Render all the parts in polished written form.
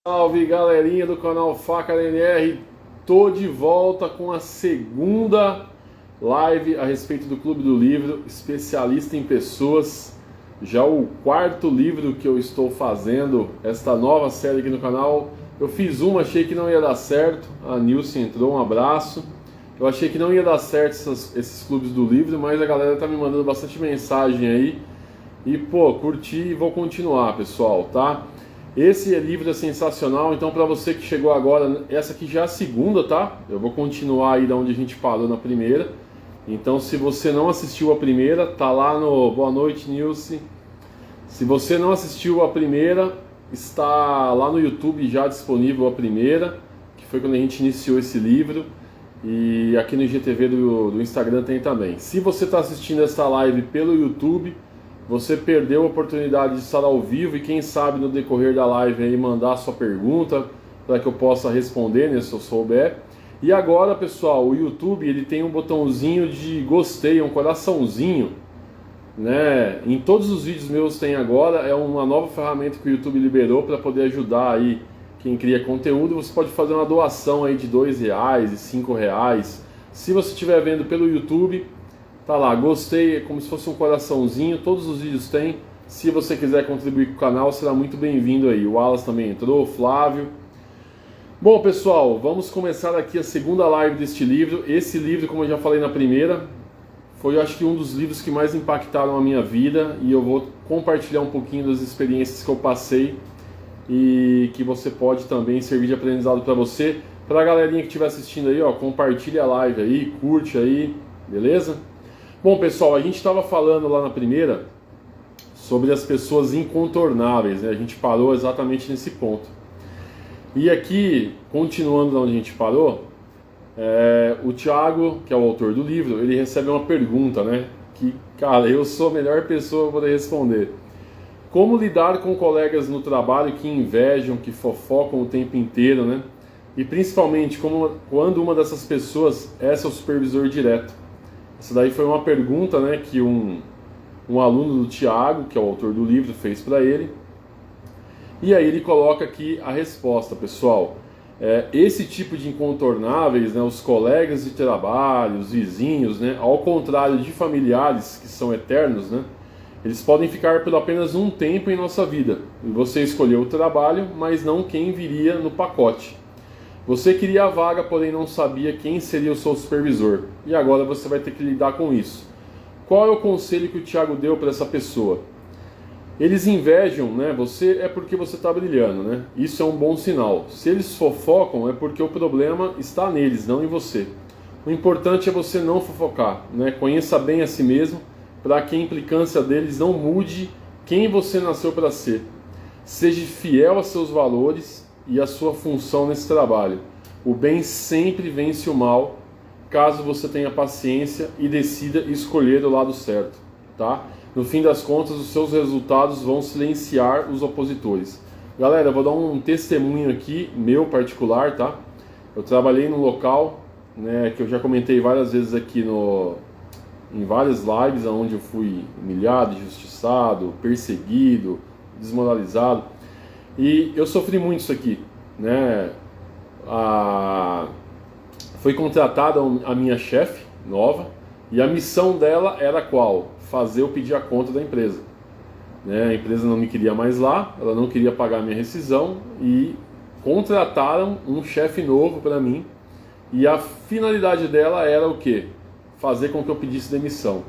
Salve galerinha do canal Faca NR, tô de volta com a segunda live a respeito do Clube do Livro, especialista em pessoas, já o quarto livro que eu estou fazendo, esta nova série aqui no canal. Eu fiz uma, achei que não ia dar certo, a Nilce entrou, um abraço. Eu achei que não ia dar certo esses clubes do livro, mas a galera tá me mandando bastante mensagem aí, e pô, curti e vou continuar, pessoal, tá? Esse livro é sensacional, então para você que chegou agora, essa aqui já é a segunda, tá? Eu vou continuar aí da onde a gente parou na primeira. Então se você não assistiu a primeira, tá lá no... Boa noite, Nilce. Se você não assistiu a primeira, está lá no YouTube já disponível a primeira, que foi quando a gente iniciou esse livro. E aqui no IGTV do Instagram tem também. Se você está assistindo essa live pelo YouTube, você perdeu a oportunidade de estar ao vivo e quem sabe no decorrer da live aí mandar a sua pergunta para que eu possa responder, né, se eu souber. E agora, pessoal, o YouTube ele tem um botãozinho de gostei, um coraçãozinho, né? Em todos os vídeos meus tem agora, é uma nova ferramenta que o YouTube liberou para poder ajudar aí quem cria conteúdo. Você pode fazer uma doação aí de R$2 e R$5. Se você estiver vendo pelo YouTube, tá lá, gostei, é como se fosse um coraçãozinho, todos os vídeos tem. Se você quiser contribuir com o canal, será muito bem-vindo aí. O Wallace também entrou, o Flávio. Bom, pessoal, vamos começar aqui a segunda live deste livro. Esse livro, como eu já falei na primeira, foi, eu acho que um dos livros que mais impactaram a minha vida, e eu vou compartilhar um pouquinho das experiências que eu passei e que você pode também servir de aprendizado para você. Para a galerinha que estiver assistindo aí, ó, compartilha a live aí, curte aí, beleza? Bom, pessoal, a gente estava falando lá na primeira sobre as pessoas incontornáveis, né? A gente parou exatamente nesse ponto. E aqui, continuando de onde a gente parou, o Thiago, que é o autor do livro, ele recebe uma pergunta, né? Que, cara, eu sou a melhor pessoa para poder responder. Como lidar com colegas no trabalho que invejam, que fofocam o tempo inteiro, né? E principalmente quando uma dessas pessoas é seu supervisor direto. Essa daí foi uma pergunta, né, que um aluno do Thiago, que é o autor do livro, fez para ele. E aí ele coloca aqui a resposta, pessoal. Esse tipo de incontornáveis, né, os colegas de trabalho, os vizinhos, né, ao contrário de familiares que são eternos, né, eles podem ficar por apenas um tempo em nossa vida. E você escolheu o trabalho, mas não quem viria no pacote. Você queria a vaga, porém não sabia quem seria o seu supervisor. E agora você vai ter que lidar com isso. Qual é o conselho que o Thiago deu para essa pessoa? Eles invejam, né? Você é porque você está brilhando, né? Isso é um bom sinal. Se eles fofocam, é porque o problema está neles, não em você. O importante é você não fofocar, né? Conheça bem a si mesmo, para que a implicância deles não mude quem você nasceu para ser. Seja fiel a seus valores e a sua função nesse trabalho. O bem sempre vence o mal, caso você tenha paciência e decida escolher o lado certo, tá? No fim das contas, os seus resultados vão silenciar os opositores. Galera, eu vou dar um testemunho aqui, meu particular, tá? Eu trabalhei num local, né, que eu já comentei várias vezes aqui em várias lives, onde eu fui humilhado, injustiçado, perseguido, desmoralizado. E eu sofri muito isso aqui, né? Foi contratada a minha chefe nova e a missão dela era qual? Fazer eu pedir a conta da empresa, né? A empresa não me queria mais lá, ela não queria pagar a minha rescisão e contrataram um chefe novo para mim e a finalidade dela era o quê? Fazer com que eu pedisse demissão.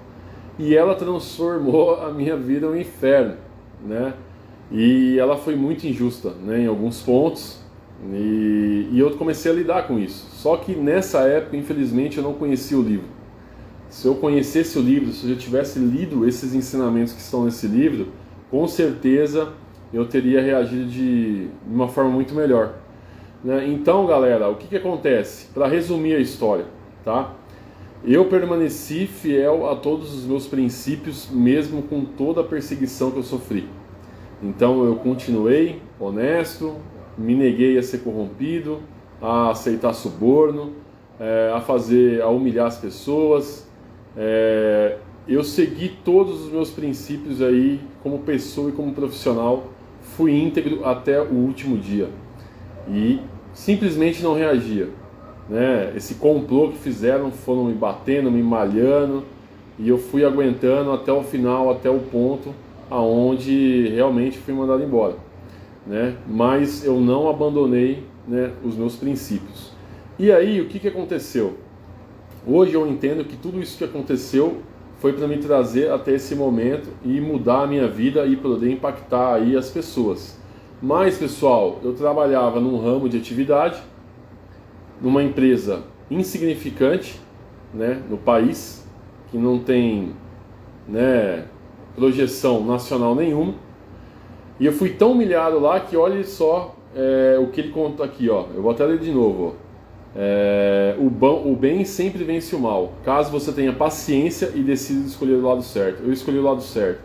E ela transformou a minha vida em um inferno, né? E ela foi muito injusta, né, em alguns pontos, e eu comecei a lidar com isso. Só que nessa época, infelizmente, eu não conhecia o livro. Se eu conhecesse o livro, se eu já tivesse lido esses ensinamentos que estão nesse livro, com certeza eu teria reagido de uma forma muito melhor, né? Então, galera, o que acontece? Para resumir a história, tá? Eu permaneci fiel a todos os meus princípios, mesmo com toda a perseguição que eu sofri. Então eu continuei honesto, me neguei a ser corrompido, a aceitar suborno, a humilhar as pessoas. Eu segui todos os meus princípios aí como pessoa e como profissional, fui íntegro até o último dia. e simplesmente não reagia, né? Esse complô que fizeram, foram me batendo, me malhando, e eu fui aguentando até o final, até o ponto aonde realmente fui mandado embora, né? Mas eu não abandonei, né, os meus princípios. E aí, o que aconteceu? Hoje eu entendo que tudo isso que aconteceu foi para me trazer até esse momento e mudar a minha vida e poder impactar aí as pessoas. Mas, pessoal, eu trabalhava num ramo de atividade, numa empresa insignificante, né, no país, que não tem, né, projeção nacional nenhuma. E eu fui tão humilhado lá que olha só o que ele conta aqui, ó. Eu vou até ler de novo, ó. O bem sempre vence o mal, caso você tenha paciência e decida escolher o lado certo. Eu escolhi o lado certo.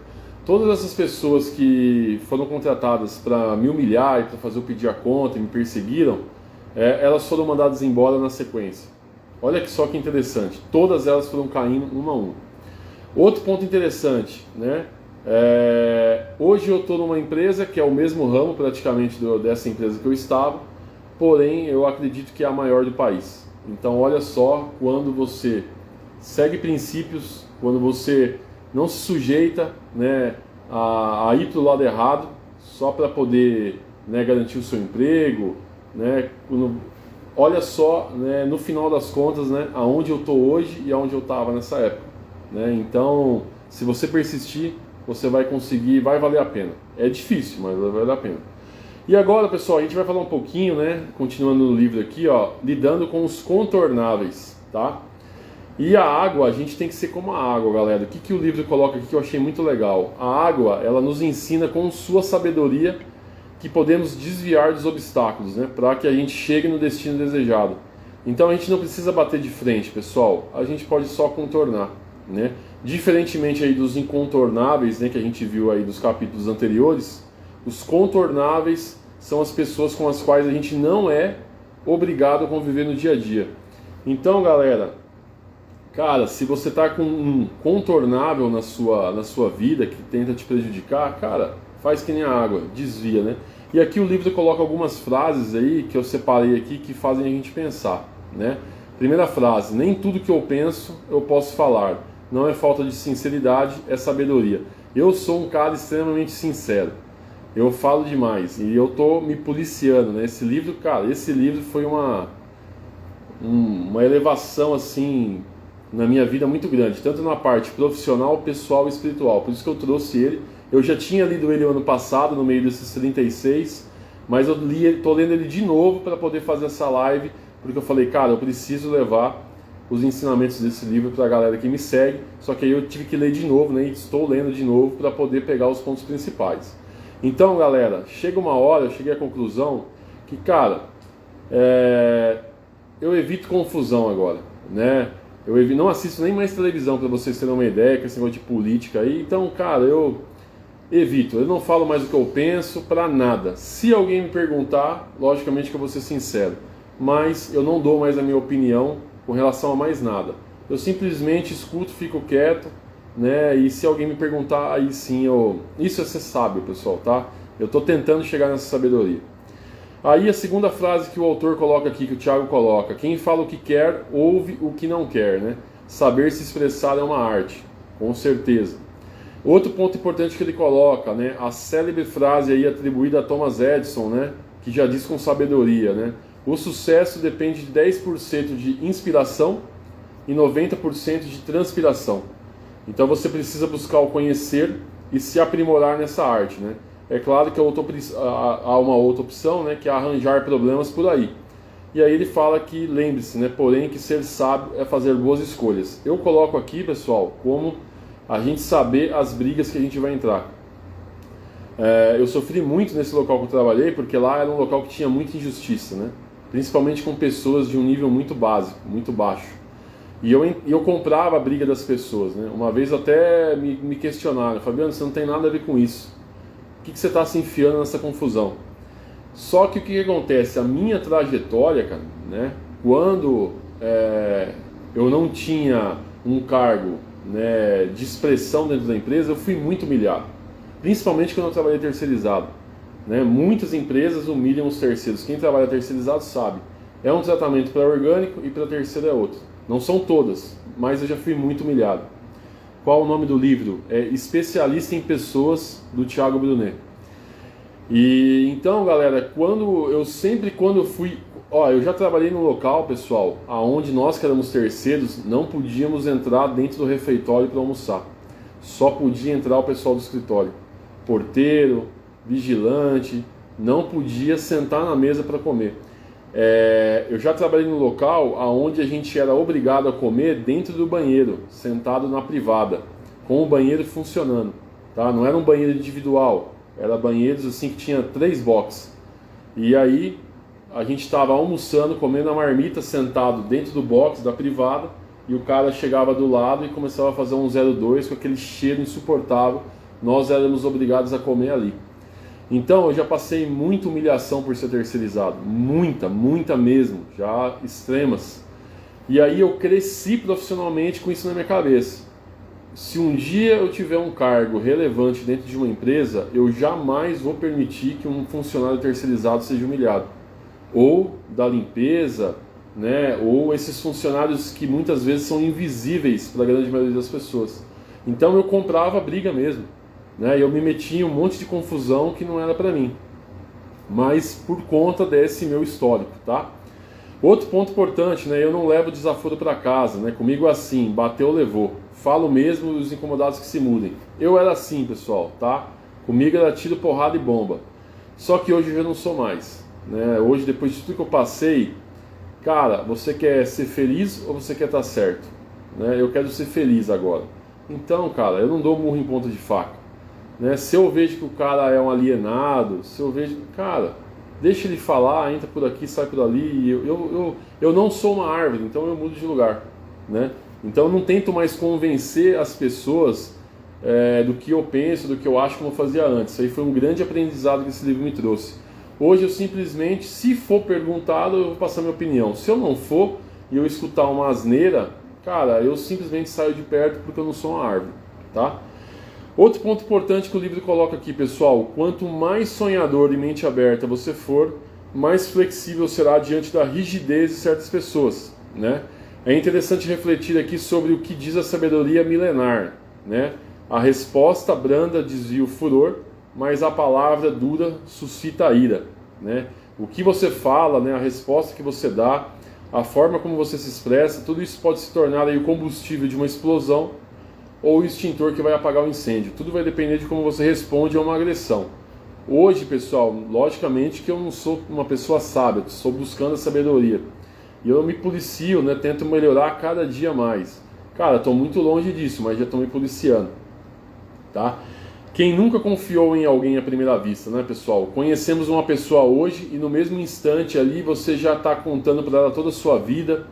Todas essas pessoas que foram contratadas para me humilhar e para fazer eu pedir a conta e me perseguiram, elas foram mandadas embora na sequência. Olha que só que interessante, todas elas foram caindo uma a uma. Outro ponto interessante, né? Hoje eu estou numa empresa que é o mesmo ramo praticamente dessa empresa que eu estava, porém eu acredito que é a maior do país. Então olha só, quando você segue princípios, quando você não se sujeita, né, a ir para o lado errado só para poder, né, garantir o seu emprego, né, olha só, né, no final das contas, né, aonde eu estou hoje e aonde eu estava nessa época, né? Então, se você persistir, você vai conseguir, vai valer a pena. É difícil, mas vai valer a pena. E agora, pessoal, a gente vai falar um pouquinho, né, continuando no livro aqui, ó, lidando com os contornáveis, tá? E a água, a gente tem que ser como a água, galera. O que o livro coloca aqui que eu achei muito legal? A água, ela nos ensina com sua sabedoria que podemos desviar dos obstáculos, né, para que a gente chegue no destino desejado. Então a gente não precisa bater de frente, pessoal. A gente pode só contornar, né? Diferentemente aí dos incontornáveis, né, que a gente viu aí dos capítulos anteriores, os contornáveis são as pessoas com as quais a gente não é obrigado a conviver no dia a dia. Então, galera, cara, se você está com um contornável na sua vida que tenta te prejudicar, cara, faz que nem a água, desvia, né? E aqui o livro coloca algumas frases aí que eu separei aqui que fazem a gente pensar, né? Primeira frase: nem tudo que eu penso eu posso falar. Não é falta de sinceridade, é sabedoria. Eu sou um cara extremamente sincero. Eu falo demais e eu tô me policiando, né? Esse livro, cara, esse livro foi uma elevação assim na minha vida muito grande, tanto na parte profissional, pessoal e espiritual. Por isso que eu trouxe ele. Eu já tinha lido ele ano passado, no meio desses 36, mas eu tô lendo ele de novo para poder fazer essa live, porque eu falei, cara, eu preciso levar os ensinamentos desse livro para a galera que me segue. Só que aí eu tive que ler de novo, né? E estou lendo de novo para poder pegar os pontos principais. Então, galera, chega uma hora, eu cheguei à conclusão que, cara, eu evito confusão agora, né? Não assisto nem mais televisão, para vocês terem uma ideia, que esse negócio de política aí. Então, cara, eu evito. Eu não falo mais o que eu penso para nada. Se alguém me perguntar, logicamente que eu vou ser sincero, mas eu não dou mais a minha opinião com relação a mais nada. Eu simplesmente escuto, fico quieto, né? E se alguém me perguntar, aí sim isso é ser sábio, pessoal, tá? Eu estou tentando chegar nessa sabedoria. Aí a segunda frase que o autor coloca aqui, que o Thiago coloca: quem fala o que quer, ouve o que não quer, né? Saber se expressar é uma arte, com certeza. Outro ponto importante que ele coloca, né? A célebre frase aí atribuída a Thomas Edison, né? Que já diz com sabedoria, né? O sucesso depende de 10% de inspiração e 90% de transpiração. Então você precisa buscar o conhecer e se aprimorar nessa arte, né? É claro que há uma outra opção, né? Que é arranjar problemas por aí. E aí ele fala que, lembre-se, né? Porém que ser sábio é fazer boas escolhas. Eu coloco aqui, pessoal, como a gente saber as brigas que a gente vai entrar. Eu sofri muito nesse local que eu trabalhei, porque lá era um local que tinha muita injustiça, né? Principalmente com pessoas de um nível muito básico, muito baixo. E eu comprava a briga das pessoas, né? Uma vez até me questionaram: Fabiano, você não tem nada a ver com isso. Por que você está se enfiando nessa confusão? Só que o que acontece? A minha trajetória, cara, né? Quando eu não tinha um cargo, né, de expressão dentro da empresa, eu fui muito humilhado. Principalmente quando eu trabalhei terceirizado. né? Muitas empresas humilham os terceiros. Quem trabalha terceirizado sabe. É um tratamento para orgânico e para terceiro é outro. Não são todas, mas eu já fui muito humilhado. Qual o nome do livro? É Especialista em Pessoas, do Thiago Brunet. E então, galera, quando eu fui... Ó, eu já trabalhei num local, pessoal, aonde nós que éramos terceiros não podíamos entrar dentro do refeitório para almoçar. Só podia entrar o pessoal do escritório. Porteiro, vigilante, não podia sentar na mesa para comer. Eu já trabalhei num local onde a gente era obrigado a comer dentro do banheiro, sentado na privada, com o banheiro funcionando, tá? Não era um banheiro individual, era banheiros assim que tinha 3 boxes. E aí a gente estava almoçando, comendo a marmita, sentado dentro do box da privada, e o cara chegava do lado e começava a fazer um 02 com aquele cheiro insuportável. Nós éramos obrigados a comer ali. Então eu já passei muita humilhação por ser terceirizado, muita mesmo, já extremas. E aí eu cresci profissionalmente com isso na minha cabeça. Se um dia eu tiver um cargo relevante dentro de uma empresa, eu jamais vou permitir que um funcionário terceirizado seja humilhado. Ou da limpeza, né? Ou esses funcionários que muitas vezes são invisíveis para a grande maioria das pessoas. Então eu comprava briga mesmo. Né, eu me meti em um monte de confusão que não era para mim, mas por conta desse meu histórico, tá? Outro ponto importante, né, eu não levo desaforo para casa, né, comigo é assim, bateu, levou, falo mesmo os incomodados que se mudem. Eu era assim, pessoal, tá? Comigo era tiro, porrada e bomba, só que hoje eu já não sou mais, né? Hoje, depois de tudo que eu passei, cara, você quer ser feliz ou você quer estar certo? Né? Eu quero ser feliz agora, então, cara, eu não dou murro em ponta de faca. Né? Se eu vejo que o cara é um alienado, se eu vejo, cara, deixa ele falar, entra por aqui, sai por ali. Eu não sou uma árvore, então eu mudo de lugar. Né? Então eu não tento mais convencer as pessoas do que eu penso, do que eu acho como eu fazia antes. Isso aí foi um grande aprendizado que esse livro me trouxe. Hoje eu simplesmente, se for perguntado, eu vou passar minha opinião. Se eu não for e eu escutar uma asneira, cara, eu simplesmente saio de perto porque eu não sou uma árvore. Tá? Outro ponto importante que o livro coloca aqui, pessoal: quanto mais sonhador e mente aberta você for, mais flexível será diante da rigidez de certas pessoas, né? É interessante refletir aqui sobre o que diz a sabedoria milenar, né? A resposta branda desvia o furor, mas a palavra dura suscita a ira, né? O que você fala, né? A resposta que você dá, a forma como você se expressa, tudo isso pode se tornar aí o combustível de uma explosão ou o extintor que vai apagar o incêndio. Tudo vai depender de como você responde a uma agressão. Hoje, pessoal, logicamente que eu não sou uma pessoa sábia, estou buscando a sabedoria. E eu me policio, né? Tento melhorar cada dia mais. Cara, estou muito longe disso, mas já estou me policiando. Tá? Quem nunca confiou em alguém à primeira vista, né, pessoal? Conhecemos uma pessoa hoje e no mesmo instante ali você já está contando para ela toda a sua vida.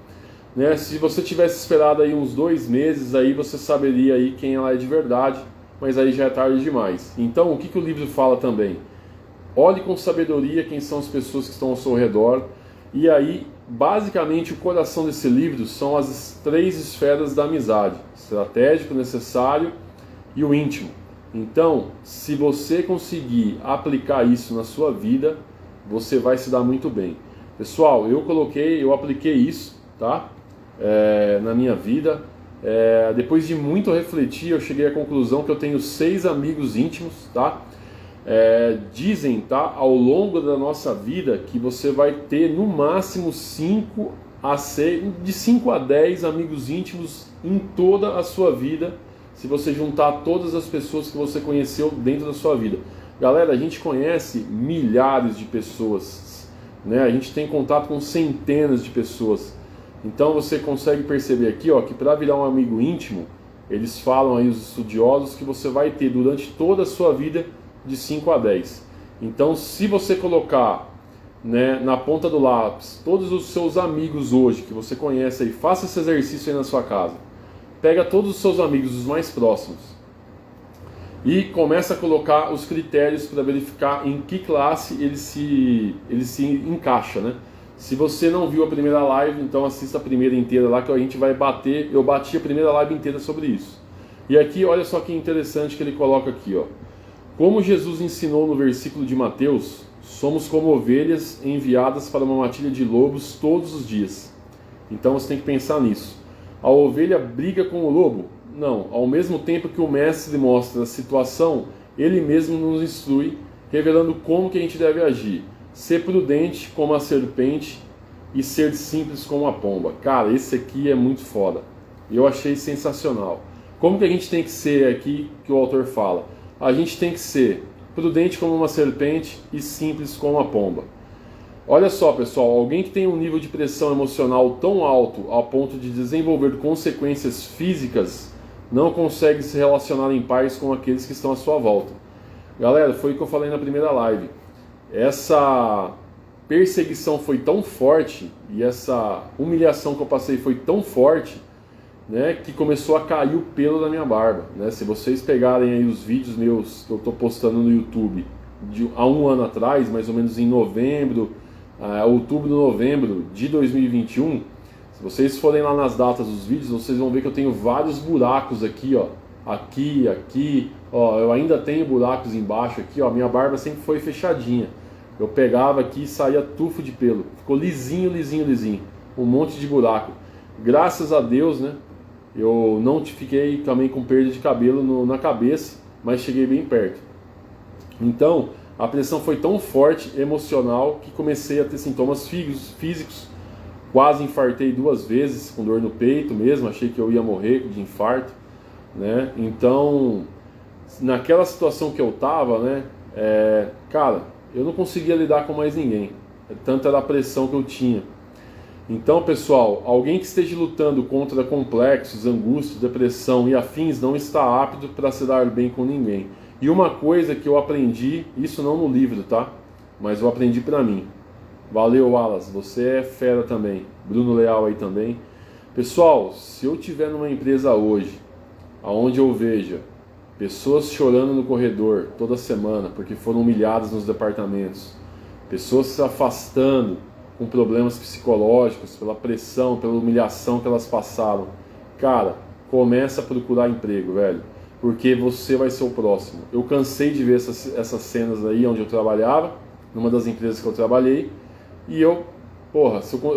Né? Se você tivesse esperado aí uns 2 meses, aí você saberia aí quem ela é de verdade, mas aí já é tarde demais. Então, o que o livro fala também? Olhe com sabedoria quem são as pessoas que estão ao seu redor. E aí, basicamente, o coração desse livro são as 3 esferas da amizade: estratégico, necessário e o íntimo. Então, se você conseguir aplicar isso na sua vida, você vai se dar muito bem. Pessoal, eu apliquei isso, tá? Na minha vida. Depois de muito refletir, eu cheguei à conclusão que eu tenho 6 amigos íntimos, tá? Dizem, tá, ao longo da nossa vida que você vai ter no máximo 5 a 10 amigos íntimos em toda a sua vida, se você juntar todas as pessoas que você conheceu dentro da sua vida. Galera, a gente conhece milhares de pessoas, né? A gente tem contato com centenas de pessoas. Então você consegue perceber aqui, ó, que para virar um amigo íntimo, eles falam aí, os estudiosos, que você vai ter durante toda a sua vida de 5 a 10. Então, se você colocar, né, na ponta do lápis todos os seus amigos hoje que você conhece aí, faça esse exercício aí na sua casa. Pega todos os seus amigos, os mais próximos, e começa a colocar os critérios para verificar em que classe ele se encaixa, né? Se você não viu a primeira live, então assista a primeira inteira lá, que a gente vai bater. Eu bati a primeira live inteira sobre isso. E aqui, olha só que interessante que ele coloca aqui, ó. Como Jesus ensinou no versículo de Mateus, somos como ovelhas enviadas para uma matilha de lobos todos os dias. Então você tem que pensar nisso. A ovelha briga com o lobo? Não. Ao mesmo tempo que o mestre mostra a situação, ele mesmo nos instrui, revelando como que a gente deve agir. Ser prudente como a serpente e ser simples como a pomba. Cara, esse aqui é muito foda. Eu achei sensacional. Como que a gente tem que ser aqui, que o autor fala? A gente tem que ser prudente como uma serpente e simples como a pomba. Olha só, pessoal, alguém que tem um nível de pressão emocional tão alto ao ponto de desenvolver consequências físicas não consegue se relacionar em paz com aqueles que estão à sua volta. Galera, foi o que eu falei na primeira live. Essa perseguição foi tão forte e essa humilhação que eu passei foi tão forte, né, que começou a cair o pelo da minha barba, né? Se vocês pegarem aí os vídeos meus que eu estou postando no YouTube há um ano atrás, mais ou menos em outubro, novembro de 2021, se vocês forem lá nas datas dos vídeos, vocês vão ver que eu tenho vários buracos aqui, ó, aqui, ó, eu ainda tenho buracos embaixo aqui, ó, minha barba sempre foi fechadinha. Eu pegava aqui e saía tufo de pelo, ficou lisinho, um monte de buraco. Graças a Deus, né? Eu não fiquei também com perda de cabelo na cabeça, mas cheguei bem perto. Então, a pressão foi tão forte, emocional, que comecei a ter sintomas físicos. Quase infartei 2 vezes, com dor no peito mesmo, achei que eu ia morrer de infarto, né? Então, naquela situação que eu tava, né? Cara, eu não conseguia lidar com mais ninguém. Tanta era a pressão que eu tinha. Então, pessoal, alguém que esteja lutando contra complexos, angústias, depressão e afins não está apto para se dar bem com ninguém. E uma coisa que eu aprendi, isso não no livro, tá? Mas eu aprendi para mim. Valeu, Wallace, você é fera também. Bruno Leal aí também. Pessoal, se eu estiver numa empresa hoje, onde eu veja pessoas chorando no corredor toda semana porque foram humilhadas nos departamentos, pessoas se afastando com problemas psicológicos, pela pressão, pela humilhação que elas passaram, cara, começa a procurar emprego, velho, porque você vai ser o próximo. Eu cansei de ver essas cenas aí onde eu trabalhava, numa das empresas que eu trabalhei, e eu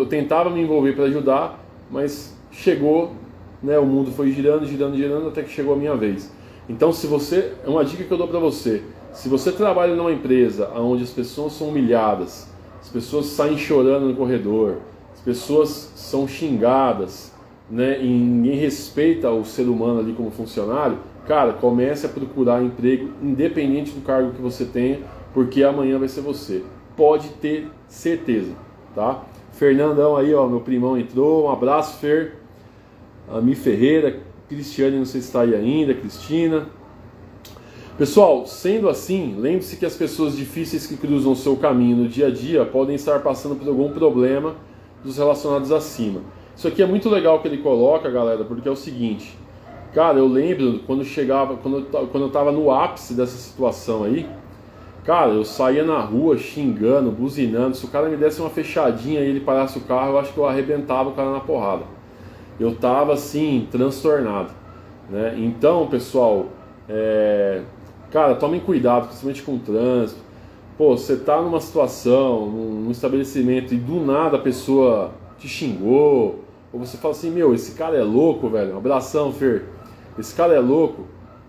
tentava me envolver para ajudar, mas chegou, né, o mundo foi girando, até que chegou a minha vez. Então, é uma dica que eu dou para você, se você trabalha numa empresa onde as pessoas são humilhadas, as pessoas saem chorando no corredor, as pessoas são xingadas, né, e ninguém respeita o ser humano ali como funcionário, cara, comece a procurar emprego independente do cargo que você tenha, porque amanhã vai ser você. Pode ter certeza, tá? Fernandão aí, ó, meu primão entrou, um abraço, Fer. Ami Ferreira, Cristiane, não sei se está aí ainda, Cristina. Pessoal, sendo assim, lembre-se que as pessoas difíceis que cruzam o seu caminho no dia a dia podem estar passando por algum problema dos relacionados acima. Isso aqui é muito legal que ele coloca, galera, porque é o seguinte, cara, eu lembro quando eu estava no ápice dessa situação aí, cara, eu saía na rua xingando, buzinando, se o cara me desse uma fechadinha e ele parasse o carro, eu acho que eu arrebentava o cara na porrada. Eu estava assim, transtornado, né? Então, pessoal, cara, tomem cuidado, principalmente com o trânsito. Pô, você tá numa situação, num estabelecimento e do nada a pessoa te xingou, ou você fala assim, meu, esse cara é louco, velho, um abração, Fer, esse cara é louco.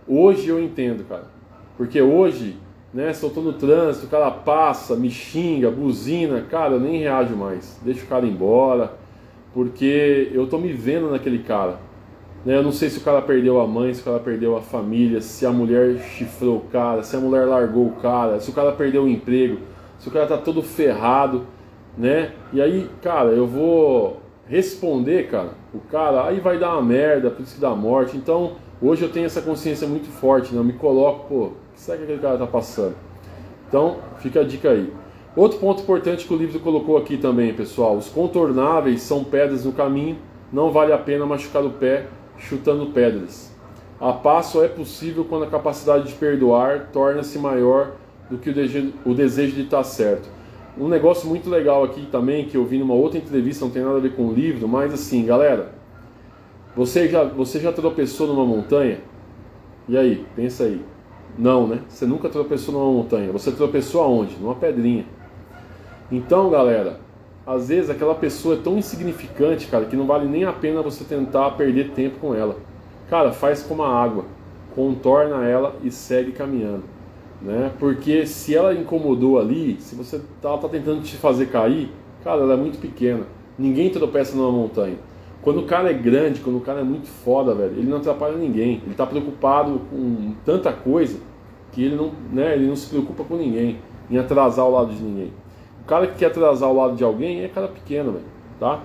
Hoje eu entendo, cara, porque hoje, né, se eu tô no trânsito, o cara passa, me xinga, buzina, cara, eu nem reajo mais, deixo o cara embora, porque eu tô me vendo naquele cara. Eu não sei se o cara perdeu a mãe, se o cara perdeu a família, se a mulher chifrou o cara, se a mulher largou o cara, se o cara perdeu o emprego, se o cara tá todo ferrado, né? E aí, cara, eu vou responder, cara, o cara, aí vai dar uma merda, por isso que dá morte. Então, hoje eu tenho essa consciência muito forte, né? Eu me coloco, pô, o que será que aquele cara tá passando? Então, fica a dica aí. Outro ponto importante que o livro colocou aqui também, pessoal, os contornáveis são pedras no caminho, não vale a pena machucar o pé chutando pedras. A paz só é possível quando a capacidade de perdoar torna-se maior do que o desejo de estar certo. Um negócio muito legal aqui também, que eu vi numa outra entrevista, não tem nada a ver com o livro, mas assim, galera, você já tropeçou numa montanha? E aí, pensa aí. Não, né? Você nunca tropeçou numa montanha. Você tropeçou aonde? Numa pedrinha. Então, galera, às vezes aquela pessoa é tão insignificante, cara, que não vale nem a pena você tentar perder tempo com ela. Cara, faz como a água. Contorna ela e segue caminhando, né? Porque se ela incomodou ali, se você tá tentando te fazer cair, cara, ela é muito pequena. Ninguém tropeça numa montanha. Quando o cara é grande, quando o cara é muito foda, velho, ele não atrapalha ninguém. Ele tá preocupado com tanta coisa que ele não, né, ele não se preocupa com ninguém, em atrasar o lado de ninguém. O cara que quer atrasar o lado de alguém é cara pequeno, velho, tá?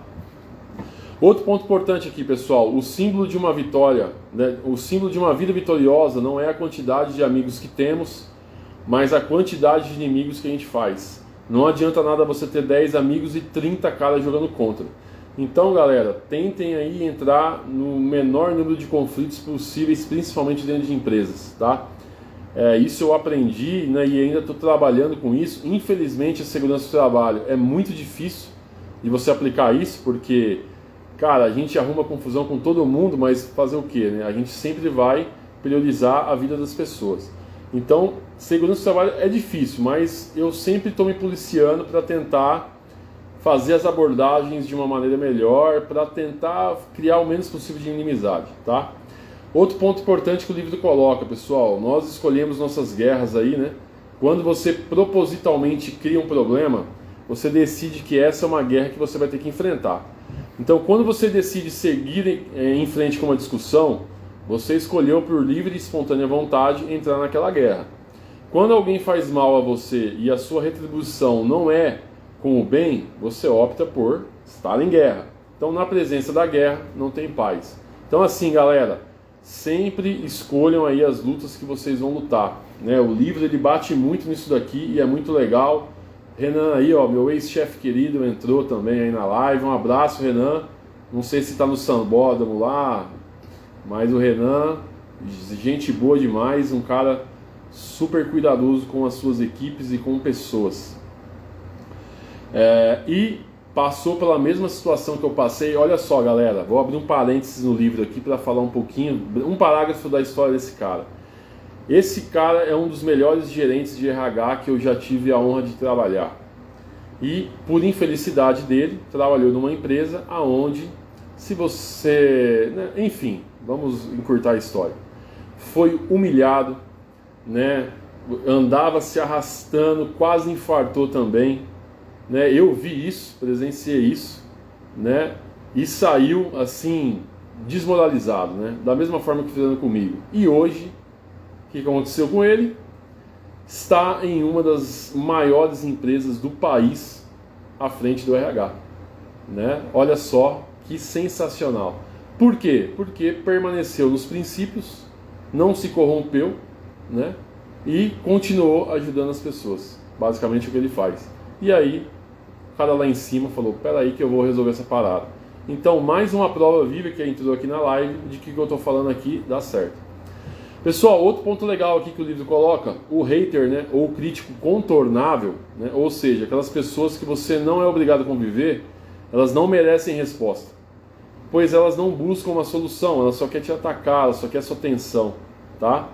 Outro ponto importante aqui, pessoal, o símbolo de uma vitória, né, o símbolo de uma vida vitoriosa não é a quantidade de amigos que temos, mas a quantidade de inimigos que a gente faz. Não adianta nada você ter 10 amigos e 30 caras jogando contra. Então, galera, tentem aí entrar no menor número de conflitos possíveis, principalmente dentro de empresas, tá? Isso eu aprendi, né, e ainda estou trabalhando com isso. Infelizmente, a segurança do trabalho é muito difícil de você aplicar isso, porque... Cara, a gente arruma confusão com todo mundo, mas fazer o quê, né? A gente sempre vai priorizar a vida das pessoas. Então, segurança do trabalho é difícil, mas eu sempre estou me policiando para tentar fazer as abordagens de uma maneira melhor, para tentar criar o menos possível de inimizade, tá? Outro ponto importante que o livro coloca, pessoal, nós escolhemos nossas guerras aí, né? Quando você propositalmente cria um problema, você decide que essa é uma guerra que você vai ter que enfrentar. Então, quando você decide seguir em frente com uma discussão, você escolheu por livre e espontânea vontade entrar naquela guerra. Quando alguém faz mal a você e a sua retribuição não é com o bem, você opta por estar em guerra. Então, na presença da guerra, não tem paz. Então, assim, galera, sempre escolham aí as lutas que vocês vão lutar, né? O livro ele bate muito nisso daqui e é muito legal. Renan aí, ó, meu ex-chefe querido, entrou também aí na live. Um abraço, Renan. Não sei se tá no Sambódromo lá, mas o Renan, gente boa demais, um cara super cuidadoso com as suas equipes e com pessoas. E passou pela mesma situação que eu passei. Olha só, galera, vou abrir um parênteses no livro aqui para falar um pouquinho, um parágrafo da história desse cara. Esse cara é um dos melhores gerentes de RH que eu já tive a honra de trabalhar. E, por infelicidade dele, trabalhou numa empresa aonde, se você... né, enfim, vamos encurtar a história. Foi humilhado, né, andava se arrastando, quase infartou também. Né, eu vi isso, presenciei isso, né, e saiu assim, desmoralizado, né, da mesma forma que fizeram comigo. E hoje... O que aconteceu com ele? Está em uma das maiores empresas do país à frente do RH, né? Olha só que sensacional. Por quê? Porque permaneceu nos princípios, não se corrompeu, né? E continuou ajudando as pessoas. Basicamente o que ele faz. E aí, o cara lá em cima falou, peraí que eu vou resolver essa parada. Então, mais uma prova viva que entrou aqui na live de que eu estou falando aqui dá certo. Pessoal, outro ponto legal aqui que o livro coloca, o hater, né, ou o crítico contornável, né, ou seja, aquelas pessoas que você não é obrigado a conviver, elas não merecem resposta, pois elas não buscam uma solução, elas só querem te atacar, elas só querem sua atenção, tá?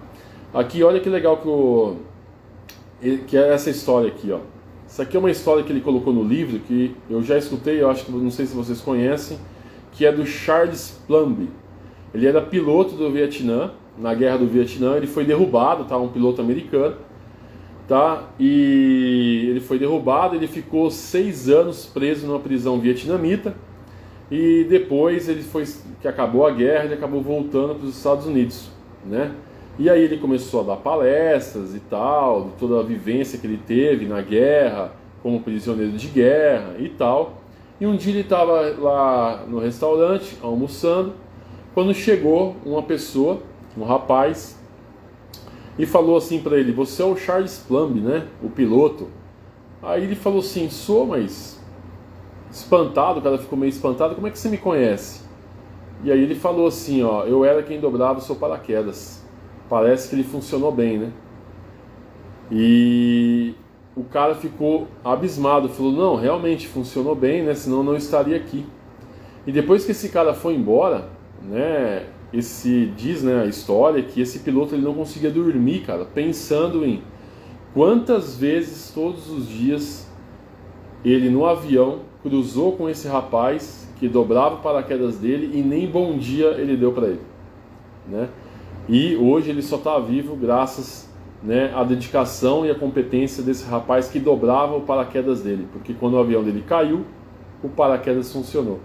Aqui, olha que legal que é essa história aqui, ó. Isso aqui é uma história que ele colocou no livro, que eu já escutei, eu acho que não sei se vocês conhecem, que é do Charles Plumby. Ele era piloto do Vietnã. Na guerra do Vietnã, ele foi derrubado, tá? Um piloto americano, tá? E ele foi derrubado, ele ficou 6 anos preso numa prisão vietnamita e depois que acabou a guerra, ele acabou voltando para os Estados Unidos, né? E aí ele começou a dar palestras e tal, de toda a vivência que ele teve na guerra, como prisioneiro de guerra e tal. E um dia ele estava lá no restaurante, almoçando, quando chegou uma pessoa, um rapaz, e falou assim para ele, você é o Charles Plumby, né, o piloto? Aí ele falou assim, sou, mas espantado, o cara ficou meio espantado, como é que você me conhece? E aí ele falou assim, ó, eu era quem dobrava o seu paraquedas. Parece que ele funcionou bem, né? E o cara ficou abismado, falou, não, realmente funcionou bem, né, senão eu não estaria aqui. E depois que esse cara foi embora, né, diz, né, a história que esse piloto ele não conseguia dormir, cara, pensando em quantas vezes todos os dias ele no avião cruzou com esse rapaz que dobrava o paraquedas dele e nem bom dia ele deu para ele, né? E hoje ele só está vivo graças, né, à dedicação e à competência desse rapaz que dobrava o paraquedas dele, porque quando o avião dele caiu, o paraquedas funcionou.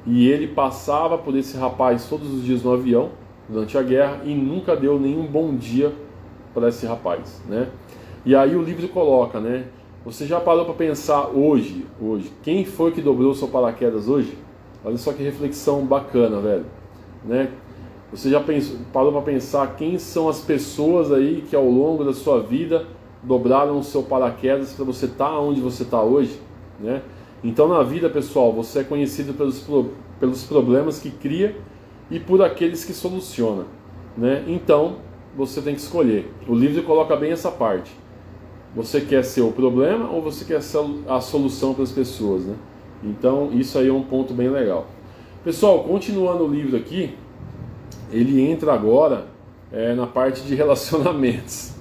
E ele passava por esse rapaz todos os dias no avião durante a guerra e nunca deu nenhum bom dia para esse rapaz, né? E aí o livro coloca, né? Você já parou para pensar hoje, quem foi que dobrou o seu paraquedas hoje? Olha só que reflexão bacana, velho, né? Você já parou para pensar quem são as pessoas aí que ao longo da sua vida dobraram o seu paraquedas para você estar onde você está hoje, né? Então na vida, pessoal, você é conhecido pelos problemas que cria e por aqueles que soluciona, né? Então você tem que escolher. O livro coloca bem essa parte. Você quer ser o problema ou você quer ser a solução para as pessoas, né? Então isso aí é um ponto bem legal. Pessoal, continuando o livro aqui, ele entra agora na parte de relacionamentos.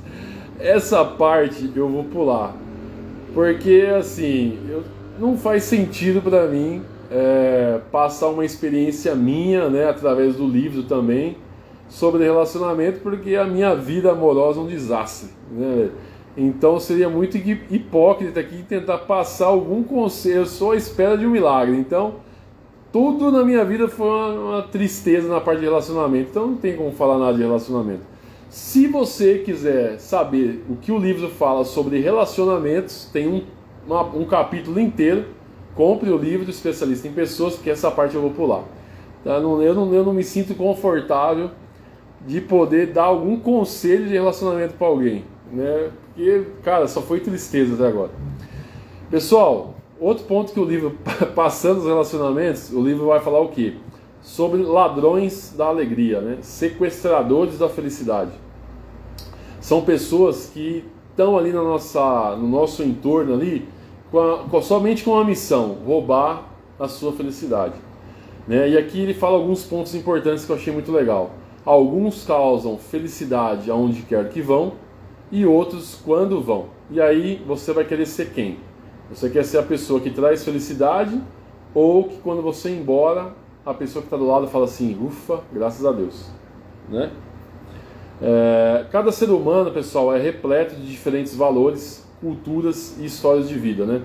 Essa parte eu vou pular, porque assim, não faz sentido para mim passar uma experiência minha, né, através do livro também, sobre relacionamento, porque a minha vida amorosa é um desastre, né? Então seria muito hipócrita aqui tentar passar algum conselho. Eu sou à espera de um milagre. Então tudo na minha vida foi uma tristeza na parte de relacionamento. Então não tem como falar nada de relacionamento. Se você quiser saber o que o livro fala sobre relacionamentos, tem um capítulo inteiro. Compre o livro do Especialista em Pessoas, porque essa parte eu vou pular, tá? Eu não me sinto confortável de poder dar algum conselho de relacionamento para alguém, né? Porque, cara, só foi tristeza até agora. Pessoal, outro ponto que o livro, passando os relacionamentos, o livro vai falar o quê? Sobre ladrões da alegria, né? Sequestradores da felicidade. São pessoas que estão ali no nosso entorno ali, somente com uma missão: roubar a sua felicidade, né? E aqui ele fala alguns pontos importantes que eu achei muito legal. Alguns causam felicidade aonde quer que vão, e outros quando vão. E aí você vai querer ser quem? Você quer ser a pessoa que traz felicidade, ou que quando você ir embora, a pessoa que está do lado fala assim: ufa, graças a Deus, né? Cada ser humano, pessoal, é repleto de diferentes valores, culturas e histórias de vida, né?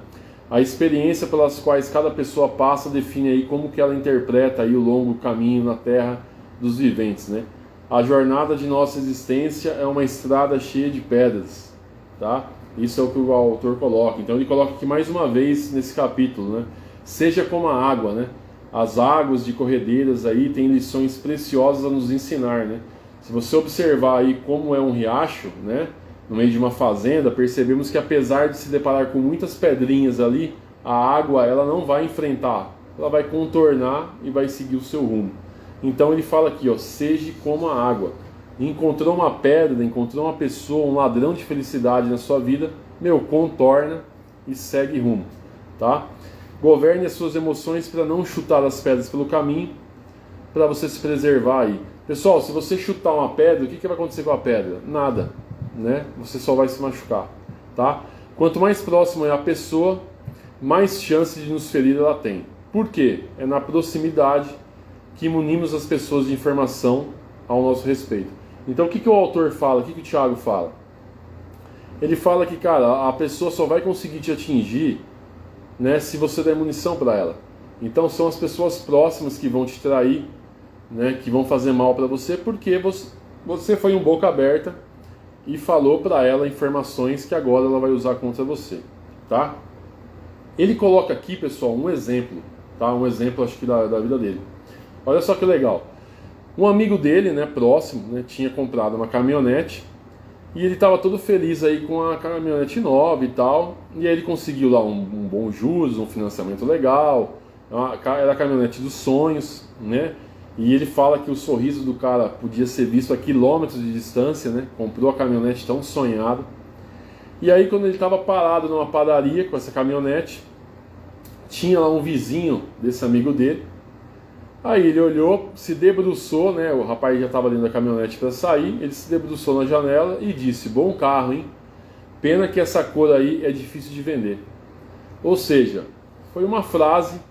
A experiência pelas quais cada pessoa passa define aí como que ela interpreta aí o longo caminho na terra dos viventes, né? A jornada de nossa existência é uma estrada cheia de pedras, tá? Isso é o que o autor coloca. Então ele coloca aqui mais uma vez nesse capítulo, né? Seja como a água, né? As águas de corredeiras aí têm lições preciosas a nos ensinar, né? Se você observar aí como é um riacho, né, no meio de uma fazenda, percebemos que apesar de se deparar com muitas pedrinhas ali, a água ela não vai enfrentar, ela vai contornar e vai seguir o seu rumo. Então ele fala aqui, ó, seja como a água. Encontrou uma pedra, encontrou uma pessoa, um ladrão de felicidade na sua vida, contorna e segue rumo, tá? Governe as suas emoções para não chutar as pedras pelo caminho, para você se preservar aí. Pessoal, se você chutar uma pedra, o que vai acontecer com a pedra? Nada, né? Você só vai se machucar, tá? Quanto mais próxima é a pessoa, mais chance de nos ferir ela tem. Por quê? É na proximidade que munimos as pessoas de informação ao nosso respeito. Então o que o autor fala? O que o Thiago fala? Ele fala que, cara, a pessoa só vai conseguir te atingir, né, se você der munição para ela. Então são as pessoas próximas que vão te trair, né, que vão fazer mal para você, porque você foi um boca aberta e falou para ela informações que agora ela vai usar contra você, tá? Ele coloca aqui, pessoal, um exemplo, tá? Um exemplo, acho que da vida dele. Olha só que legal. Um amigo dele, né, próximo, né, tinha comprado uma caminhonete e ele estava todo feliz aí com a caminhonete nova e tal. E aí ele conseguiu lá um bom juros, um financiamento legal. Era a caminhonete dos sonhos, né? E ele fala que o sorriso do cara podia ser visto a quilômetros de distância, né? Comprou a caminhonete tão sonhada. E aí quando ele estava parado numa padaria com essa caminhonete, tinha lá um vizinho desse amigo dele, Aí ele olhou, se debruçou, né? O rapaz já estava dentro da caminhonete para sair. Ele se debruçou na janela e disse: bom carro, hein? Pena que essa cor aí é difícil de vender. Ou seja, foi uma frase,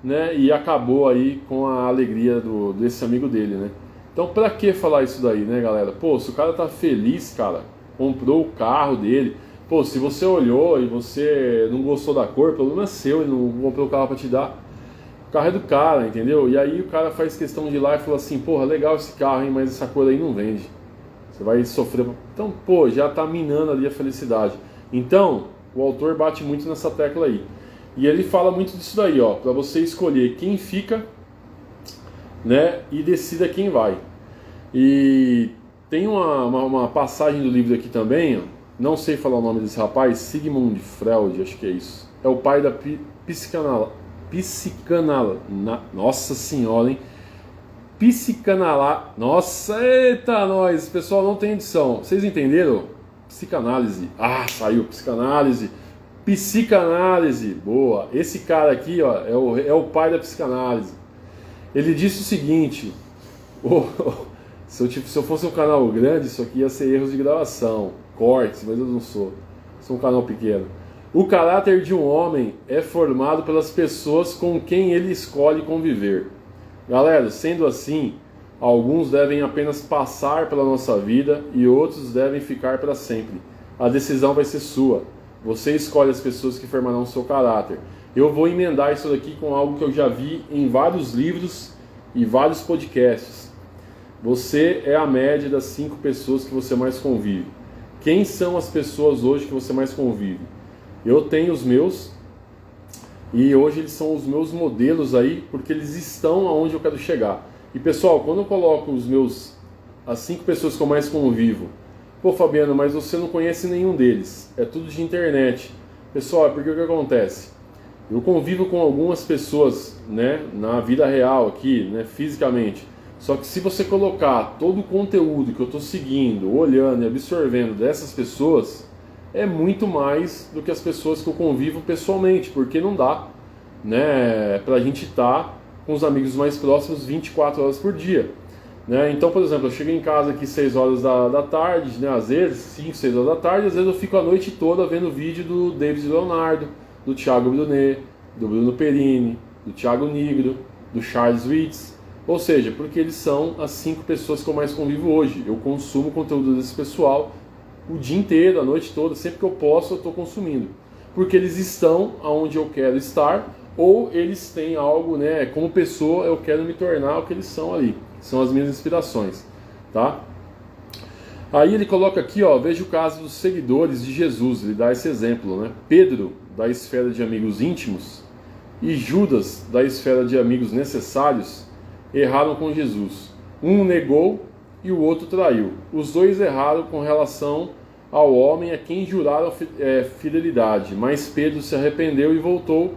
né? E acabou aí com a alegria desse amigo dele, né? Então, pra que falar isso daí, né, galera? Pô, se o cara tá feliz, cara, comprou o carro dele. Pô, se você olhou e você não gostou da cor, o problema é seu, ele não comprou o carro pra te dar. O carro é do cara, entendeu? E aí o cara faz questão de ir lá e fala assim: porra, legal esse carro, hein, mas essa cor aí não vende. Você vai sofrer. Então, pô, já tá minando ali a felicidade. Então, o autor bate muito nessa tecla aí. E ele fala muito disso daí, ó, pra você escolher quem fica, né, e decida quem vai. E tem uma passagem do livro aqui também, ó, não sei falar o nome desse rapaz, Sigmund Freud, acho que é isso. É o pai da nossa senhora, hein? Nossa, eita, nós, pessoal, não tem edição. Vocês entenderam? Psicanálise. Ah, saiu psicanálise. Psicanálise, boa. Esse cara aqui, ó, é o pai da psicanálise. Ele disse o seguinte: se eu fosse um canal grande, isso aqui ia ser erros de gravação, cortes, mas eu não sou. Sou um canal pequeno. O caráter de um homem é formado pelas pessoas com quem ele escolhe conviver. Galera, sendo assim, alguns devem apenas passar pela nossa vida e outros devem ficar para sempre. A decisão vai ser sua. Você escolhe as pessoas que formarão o seu caráter. Eu vou emendar isso daqui com algo que eu já vi em vários livros e vários podcasts. Você é a média das 5 pessoas que você mais convive. Quem são as pessoas hoje que você mais convive? Eu tenho os meus, e hoje eles são os meus modelos aí, porque eles estão aonde eu quero chegar. E pessoal, quando eu coloco as 5 pessoas que eu mais convivo, pô Fabiano, mas você não conhece nenhum deles, é tudo de internet. Pessoal, é porque o que acontece? Eu convivo com algumas pessoas, né, na vida real aqui, né, fisicamente. Só que se você colocar todo o conteúdo que eu estou seguindo, olhando e absorvendo dessas pessoas, é muito mais do que as pessoas que eu convivo pessoalmente, porque não dá, né, pra gente estar com os amigos mais próximos 24 horas por dia, né? Então, por exemplo, eu chego em casa aqui 6 horas da tarde, né, às vezes 5, 6 horas da tarde, às vezes eu fico a noite toda vendo vídeo do David Leonardo, do Thiago Brunet, do Bruno Perini, do Thiago Nigro, do Charles Ritz, ou seja, porque eles são as 5 pessoas que eu mais convivo hoje. Eu consumo conteúdo desse pessoal o dia inteiro, a noite toda, sempre que eu posso eu estou consumindo, porque eles estão aonde eu quero estar, ou eles têm algo, né, como pessoa eu quero me tornar o que eles são ali, são as minhas inspirações, tá? Aí ele coloca aqui, ó, veja o caso dos seguidores de Jesus, ele dá esse exemplo, né? Pedro, da esfera de amigos íntimos, e Judas, da esfera de amigos necessários, erraram com Jesus. Um negou e o outro traiu. Os dois erraram com relação ao homem a quem juraram fidelidade, mas Pedro se arrependeu e voltou,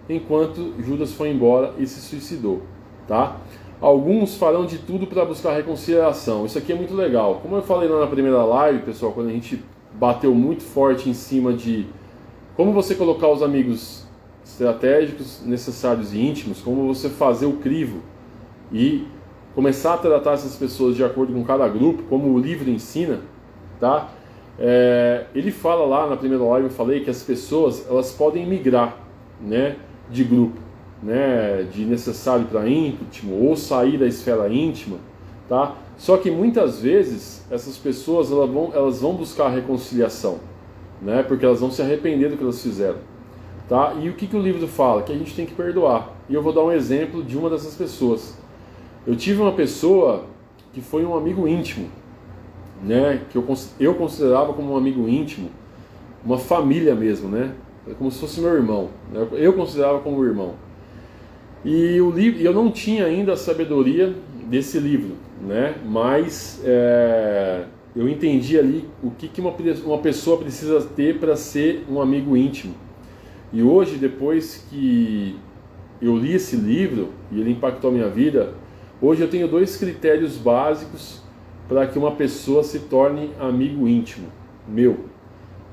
enquanto Judas foi embora e se suicidou, tá? Alguns farão de tudo para buscar reconciliação. Isso aqui é muito legal. Como eu falei lá na primeira live, pessoal, quando a gente bateu muito forte em cima de como você colocar os amigos estratégicos, necessários e íntimos, como você fazer o crivo e começar a tratar essas pessoas de acordo com cada grupo, como o livro ensina, tá? Ele fala lá na primeira live, eu falei que as pessoas elas podem migrar, né, de grupo, né, de necessário para íntimo ou sair da esfera íntima, tá? Só que muitas vezes essas pessoas elas vão buscar a reconciliação, né, porque elas vão se arrepender do que elas fizeram, tá? E o que o livro fala? Que a gente tem que perdoar. E eu vou dar um exemplo de uma dessas pessoas. Eu tive uma pessoa que foi um amigo íntimo, né, que eu considerava como um amigo íntimo, uma família mesmo, né, como se fosse meu irmão, né, eu considerava como irmão. E o livro, eu não tinha ainda a sabedoria desse livro, né, mas eu entendi ali o que uma pessoa precisa ter para ser um amigo íntimo. E hoje, depois que eu li esse livro e ele impactou a minha vida, hoje eu tenho 2 critérios básicos para que uma pessoa se torne amigo íntimo meu.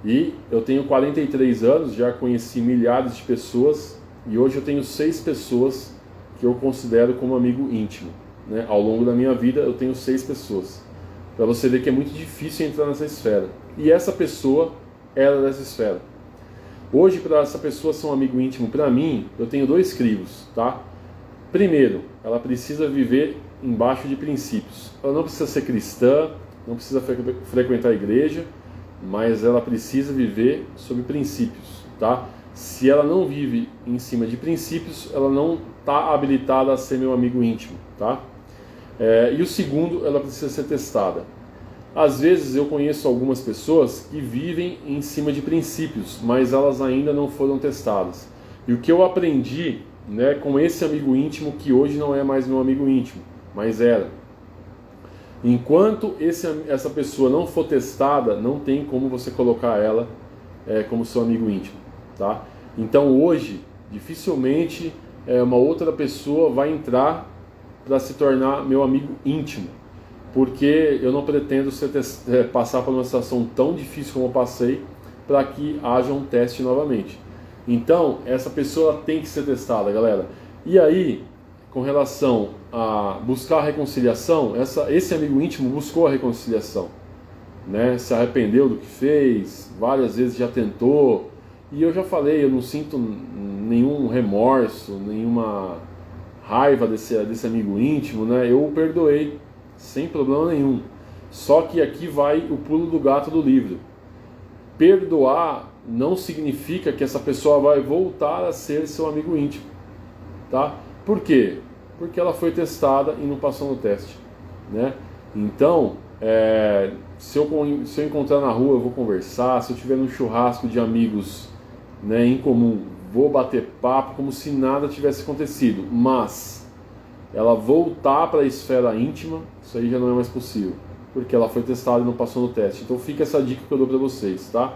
E eu tenho 43 anos, já conheci milhares de pessoas e hoje eu tenho 6 pessoas que eu considero como amigo íntimo, né? Ao longo da minha vida eu tenho 6 pessoas. Para você ver que é muito difícil entrar nessa esfera. E essa pessoa era dessa esfera. Hoje, para essa pessoa ser um amigo íntimo para mim, eu tenho 2 crivos, tá? Primeiro, ela precisa viver embaixo de princípios. Ela não precisa ser cristã, não precisa frequentar a igreja, mas ela precisa viver sob princípios, tá? Se ela não vive em cima de princípios, ela não está habilitada a ser meu amigo íntimo, tá? E o segundo, ela precisa ser testada. Às vezes eu conheço algumas pessoas que vivem em cima de princípios, mas elas ainda não foram testadas. E o que eu aprendi, né, com esse amigo íntimo, que hoje não é mais meu amigo íntimo, mas era. Enquanto essa pessoa não for testada, não tem como você colocar ela como seu amigo íntimo, tá? Então hoje, dificilmente uma outra pessoa vai entrar para se tornar meu amigo íntimo, porque eu não pretendo passar por uma situação tão difícil como eu passei para que haja um teste novamente. Então, essa pessoa tem que ser testada, galera. E aí, com relação a buscar a reconciliação, esse amigo íntimo buscou a reconciliação, né? Se arrependeu do que fez, várias vezes já tentou, e eu já falei, eu não sinto nenhum remorso, nenhuma raiva desse amigo íntimo, né? Eu o perdoei, sem problema nenhum. Só que aqui vai o pulo do gato do livro. Perdoar não significa que essa pessoa vai voltar a ser seu amigo íntimo, tá? Por quê? Porque ela foi testada e não passou no teste, né? Então, se eu encontrar na rua, eu vou conversar. Se eu estiver num churrasco de amigos, né, em comum, vou bater papo como se nada tivesse acontecido. Mas ela voltar para a esfera íntima, isso aí já não é mais possível, porque ela foi testada e não passou no teste. Então fica essa dica que eu dou para vocês, tá?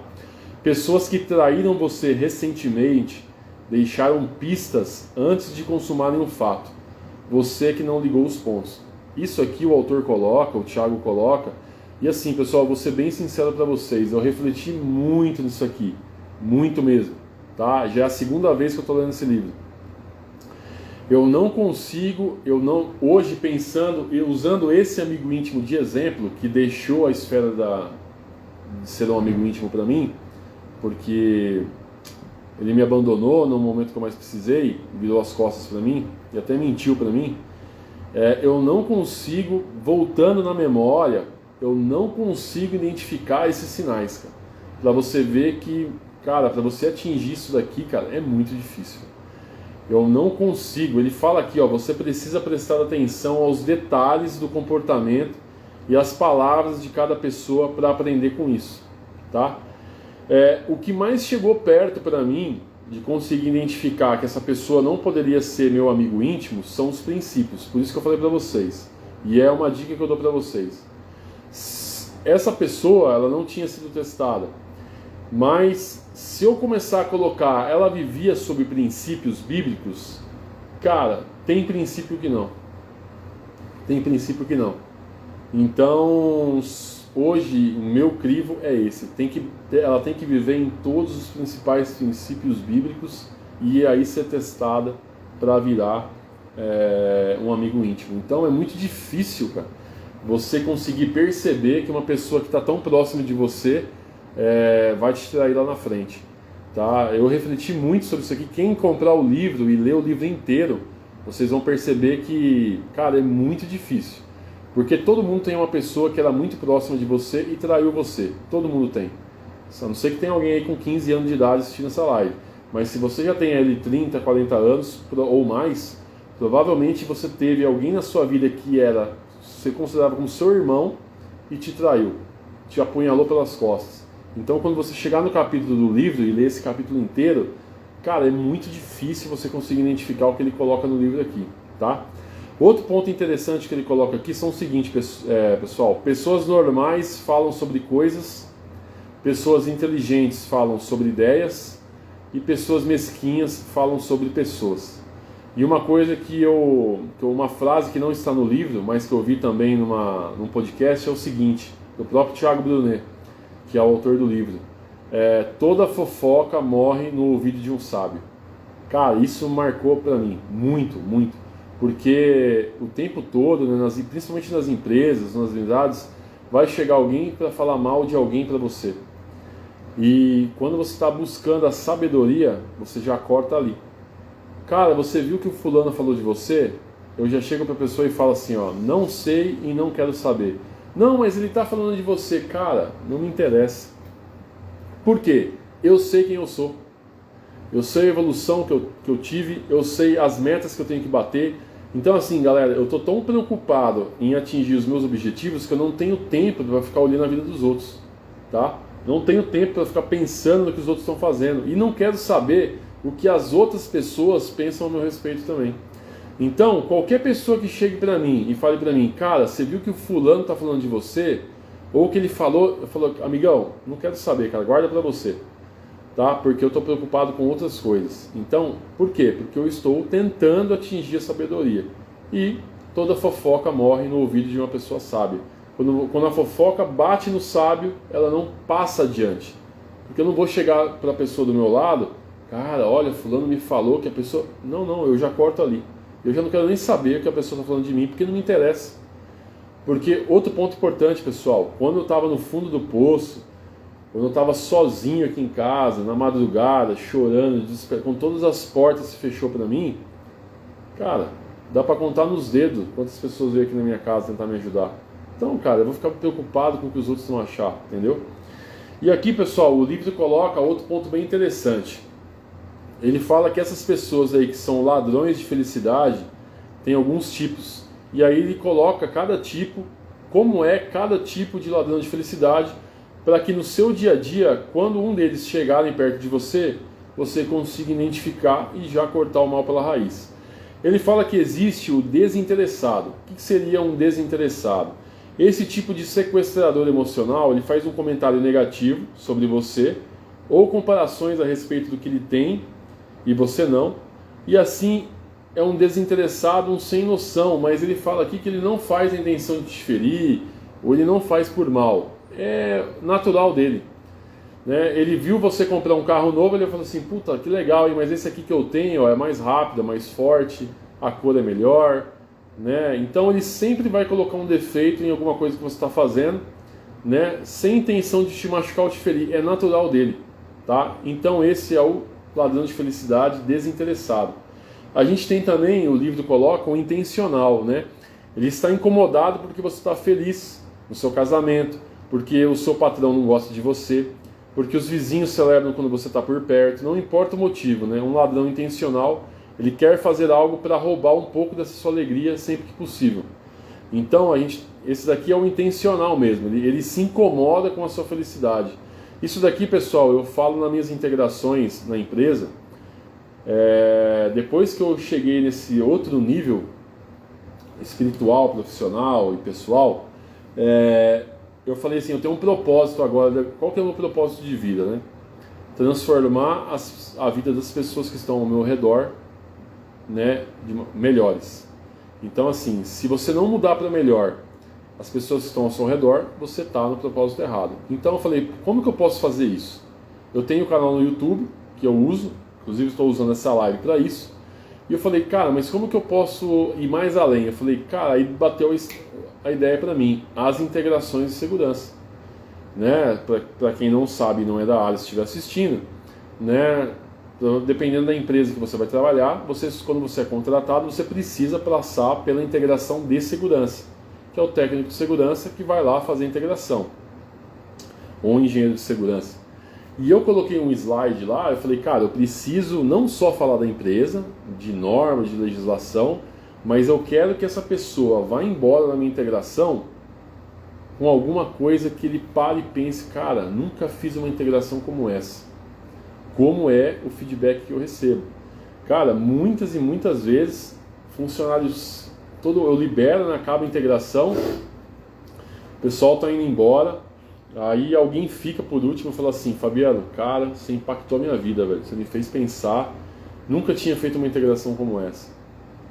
Pessoas que traíram você recentemente deixaram pistas antes de consumarem o fato. Você que não ligou os pontos. Isso aqui o autor coloca, o Thiago coloca. E assim, pessoal, vou ser bem sincero para vocês. Eu refleti muito nisso aqui. Muito mesmo. Tá? Já é a segunda vez que eu estou lendo esse livro. Eu não consigo, hoje pensando e usando esse amigo íntimo de exemplo, que deixou a esfera de ser um amigo íntimo para mim, porque ele me abandonou no momento que eu mais precisei, virou as costas para mim e até mentiu para mim. Eu não consigo, voltando na memória, eu não consigo identificar esses sinais, cara. Para você ver que, cara, para você atingir isso daqui, cara, é muito difícil. Eu não consigo. Ele fala aqui, ó, você precisa prestar atenção aos detalhes do comportamento e às palavras de cada pessoa para aprender com isso, tá? O que mais chegou perto para mim de conseguir identificar que essa pessoa não poderia ser meu amigo íntimo são os princípios. Por isso que eu falei para vocês. E é uma dica que eu dou para vocês. Essa pessoa, ela não tinha sido testada. Mas se eu começar a colocar, ela vivia sob princípios bíblicos, cara, tem princípio que não. Tem princípio que não. Então, hoje, o meu crivo é esse. Ela tem que viver em todos os principais princípios bíblicos e aí ser testada para virar um amigo íntimo. Então, é muito difícil, cara, você conseguir perceber que uma pessoa que está tão próxima de você vai te trair lá na frente, tá? Eu refleti muito sobre isso aqui. Quem comprar o livro e ler o livro inteiro, vocês vão perceber que, cara, é muito difícil, porque todo mundo tem uma pessoa que era muito próxima de você e traiu você. Todo mundo tem, a não ser que tenha alguém aí com 15 anos de idade assistindo essa live. Mas se você já tem ali 30, 40 anos ou mais, provavelmente você teve alguém na sua vida que você considerava como seu irmão e te traiu, te apunhalou pelas costas. Então, quando você chegar no capítulo do livro e ler esse capítulo inteiro, cara, é muito difícil você conseguir identificar o que ele coloca no livro aqui, tá? Outro ponto interessante que ele coloca aqui são o seguinte, pessoal: pessoas normais falam sobre coisas, pessoas inteligentes falam sobre ideias e pessoas mesquinhas falam sobre pessoas. E uma coisa uma frase que não está no livro, mas que eu vi também num podcast, é o seguinte, do próprio Thiago Brunet, que é o autor do livro: toda fofoca morre no ouvido de um sábio. Cara, isso marcou pra mim muito, muito. Porque o tempo todo, né, principalmente nas empresas, nas unidades, vai chegar alguém para falar mal de alguém para você. E quando você está buscando a sabedoria, você já corta ali. Cara, você viu que o fulano falou de você? Eu já chego para a pessoa e falo assim, ó, não sei e não quero saber. Não, mas ele está falando de você. Cara, não me interessa. Por quê? Eu sei quem eu sou. Eu sei a evolução que eu tive, eu sei as metas que eu tenho que bater. Então assim, galera, eu estou tão preocupado em atingir os meus objetivos que eu não tenho tempo para ficar olhando a vida dos outros, tá? Não tenho tempo para ficar pensando no que os outros estão fazendo. E não quero saber o que as outras pessoas pensam a meu respeito também. Então, qualquer pessoa que chegue para mim e fale para mim, cara, você viu que o fulano está falando de você? Ou que ele falou, eu falo, amigão, não quero saber, cara, guarda para você. Tá? Porque eu estou preocupado com outras coisas. Então, por quê? Porque eu estou tentando atingir a sabedoria. E toda fofoca morre no ouvido de uma pessoa sábia. Quando a fofoca bate no sábio, ela não passa adiante. Porque eu não vou chegar para a pessoa do meu lado, cara, olha, fulano me falou que a pessoa... Não, eu já corto ali. Eu já não quero nem saber o que a pessoa está falando de mim, porque não me interessa. Porque outro ponto importante, pessoal, quando eu estava no fundo do poço, quando eu estava sozinho aqui em casa, na madrugada, chorando, com todas as portas se fechou para mim, cara, dá para contar nos dedos quantas pessoas veio aqui na minha casa tentar me ajudar. Então, cara, eu vou ficar preocupado com o que os outros vão achar, entendeu? E aqui, pessoal, o livro coloca outro ponto bem interessante. Ele fala que essas pessoas aí que são ladrões de felicidade, tem alguns tipos. E aí ele coloca cada tipo, como é cada tipo de ladrão de felicidade, para que no seu dia a dia, quando um deles chegarem perto de você, você consiga identificar e já cortar o mal pela raiz. Ele fala que existe o desinteressado. O que seria um desinteressado? Esse tipo de sequestrador emocional, ele faz um comentário negativo sobre você, ou comparações a respeito do que ele tem e você não, e assim é um desinteressado, um sem noção, mas ele fala aqui que ele não faz a intenção de te ferir, ou ele não faz por mal. É natural dele, né? Ele viu você comprar um carro novo, ele falou assim, puta, que legal, mas esse aqui que eu tenho ó, é mais rápido, é mais forte, a cor é melhor, né? Então ele sempre vai colocar um defeito em alguma coisa que você está fazendo, né? Sem intenção de te machucar ou te ferir, é natural dele, tá? Então esse é o ladrão de felicidade desinteressado. A gente tem também, o livro coloca, o intencional, né? Ele está incomodado porque você está feliz no seu casamento, porque o seu patrão não gosta de você, porque os vizinhos celebram quando você está por perto, não importa o motivo, né? Um ladrão intencional, ele quer fazer algo para roubar um pouco dessa sua alegria sempre que possível. Então, esse daqui é o intencional mesmo, ele se incomoda com a sua felicidade. Isso daqui, pessoal, eu falo nas minhas integrações na empresa. Depois que eu cheguei nesse outro nível espiritual, profissional e pessoal, eu falei assim, eu tenho um propósito agora. Qual que é o meu propósito de vida, né? Transformar a vida das pessoas que estão ao meu redor, né, melhores. Então assim, se você não mudar para melhor as pessoas que estão ao seu redor, você está no propósito errado. Então eu falei, como que eu posso fazer isso? Eu tenho um canal no YouTube que eu uso, inclusive estou usando essa live para isso. E eu falei, cara, mas como que eu posso ir mais além? Eu falei, cara, aí bateu a ideia para mim, as integrações de segurança, né? Para quem não sabe, não é da área, se estiver assistindo, né? Dependendo da empresa que você vai trabalhar, quando você é contratado, você precisa passar pela integração de segurança, que é o técnico de segurança que vai lá fazer a integração, ou engenheiro de segurança. E eu coloquei um slide lá, eu falei, cara, eu preciso não só falar da empresa, de normas, de legislação, mas eu quero que essa pessoa vá embora na minha integração com alguma coisa que ele pare e pense, cara, nunca fiz uma integração como essa. Como é o feedback que eu recebo? Cara, muitas e muitas vezes, funcionários, eu libero, né, acaba a integração, o pessoal está indo embora, aí alguém fica por último e fala assim, Fabiano, cara, você impactou a minha vida, velho, você me fez pensar, nunca tinha feito uma integração como essa.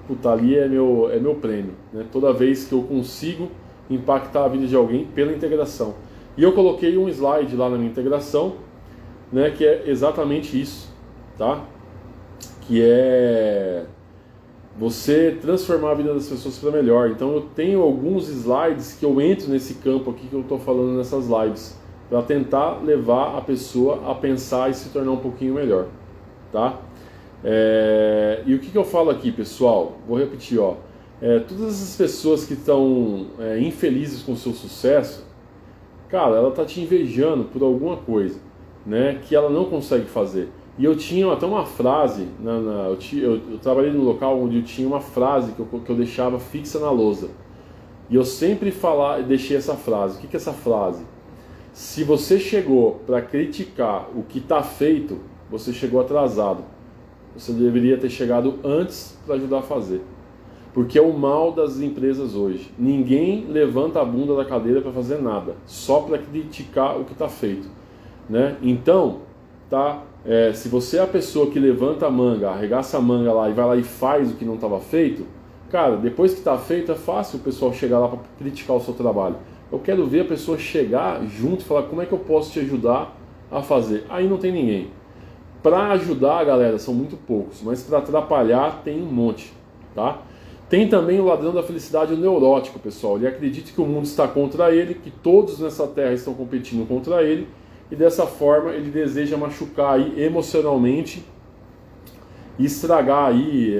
Puta, ali é meu prêmio, né? Toda vez que eu consigo impactar a vida de alguém pela integração. E eu coloquei um slide lá na minha integração, né, que é exatamente isso, tá? Que é você transformar a vida das pessoas para melhor. Então eu tenho alguns slides que eu entro nesse campo aqui que eu estou falando nessas lives, para tentar levar a pessoa a pensar e se tornar um pouquinho melhor, tá? E o que eu falo aqui, pessoal? Vou repetir, ó. Todas essas pessoas que estão infelizes com o seu sucesso, cara, ela tá te invejando por alguma coisa, né, que ela não consegue fazer. E eu tinha até uma frase, eu trabalhei num local onde eu tinha uma frase que eu deixava fixa na lousa. E eu sempre deixei essa frase. O que é essa frase? Se você chegou para criticar o que está feito, você chegou atrasado. Você deveria ter chegado antes para ajudar a fazer. Porque é o mal das empresas hoje. Ninguém levanta a bunda da cadeira para fazer nada, só para criticar o que está feito, né? Então, tá? Se você é a pessoa que levanta a manga, arregaça a manga lá e vai lá e faz o que não estava feito, cara, depois que está feito é fácil o pessoal chegar lá para criticar o seu trabalho. Eu quero ver a pessoa chegar junto e falar como é que eu posso te ajudar a fazer. Aí não tem ninguém. Para ajudar, galera, são muito poucos, mas para atrapalhar tem um monte, tá? Tem também o ladrão da felicidade, o neurótico, pessoal. Ele acredita que o mundo está contra ele, que todos nessa terra estão competindo contra ele, e dessa forma ele deseja machucar aí emocionalmente e estragar aí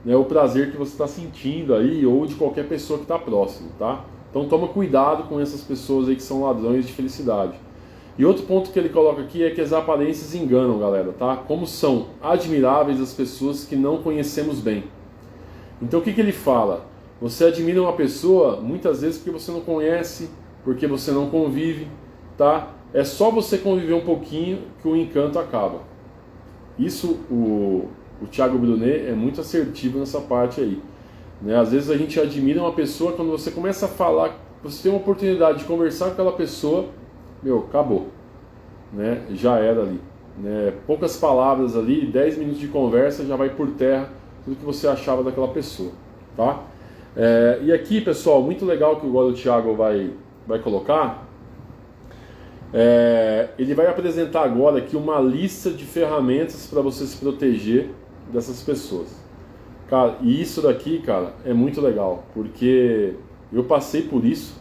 o prazer que você está sentindo aí, ou de qualquer pessoa que está próximo, tá? Então toma cuidado com essas pessoas aí que são ladrões de felicidade. E outro ponto que ele coloca aqui é que as aparências enganam, galera, tá? Como são admiráveis as pessoas que não conhecemos bem. Então o que ele fala? Você admira uma pessoa muitas vezes porque você não conhece, porque você não convive, tá? É só você conviver um pouquinho que o encanto acaba. Isso o Thiago Brunet é muito assertivo nessa parte aí, né? Às vezes a gente admira uma pessoa, quando você começa a falar, você tem uma oportunidade de conversar com aquela pessoa, acabou, né? Já era ali, né? Poucas palavras ali, 10 minutos de conversa já vai por terra tudo que você achava daquela pessoa, tá? E aqui, pessoal, muito legal que o Thiago vai colocar. Ele vai apresentar agora aqui uma lista de ferramentas para você se proteger dessas pessoas. Cara, e isso daqui, cara, é muito legal, porque eu passei por isso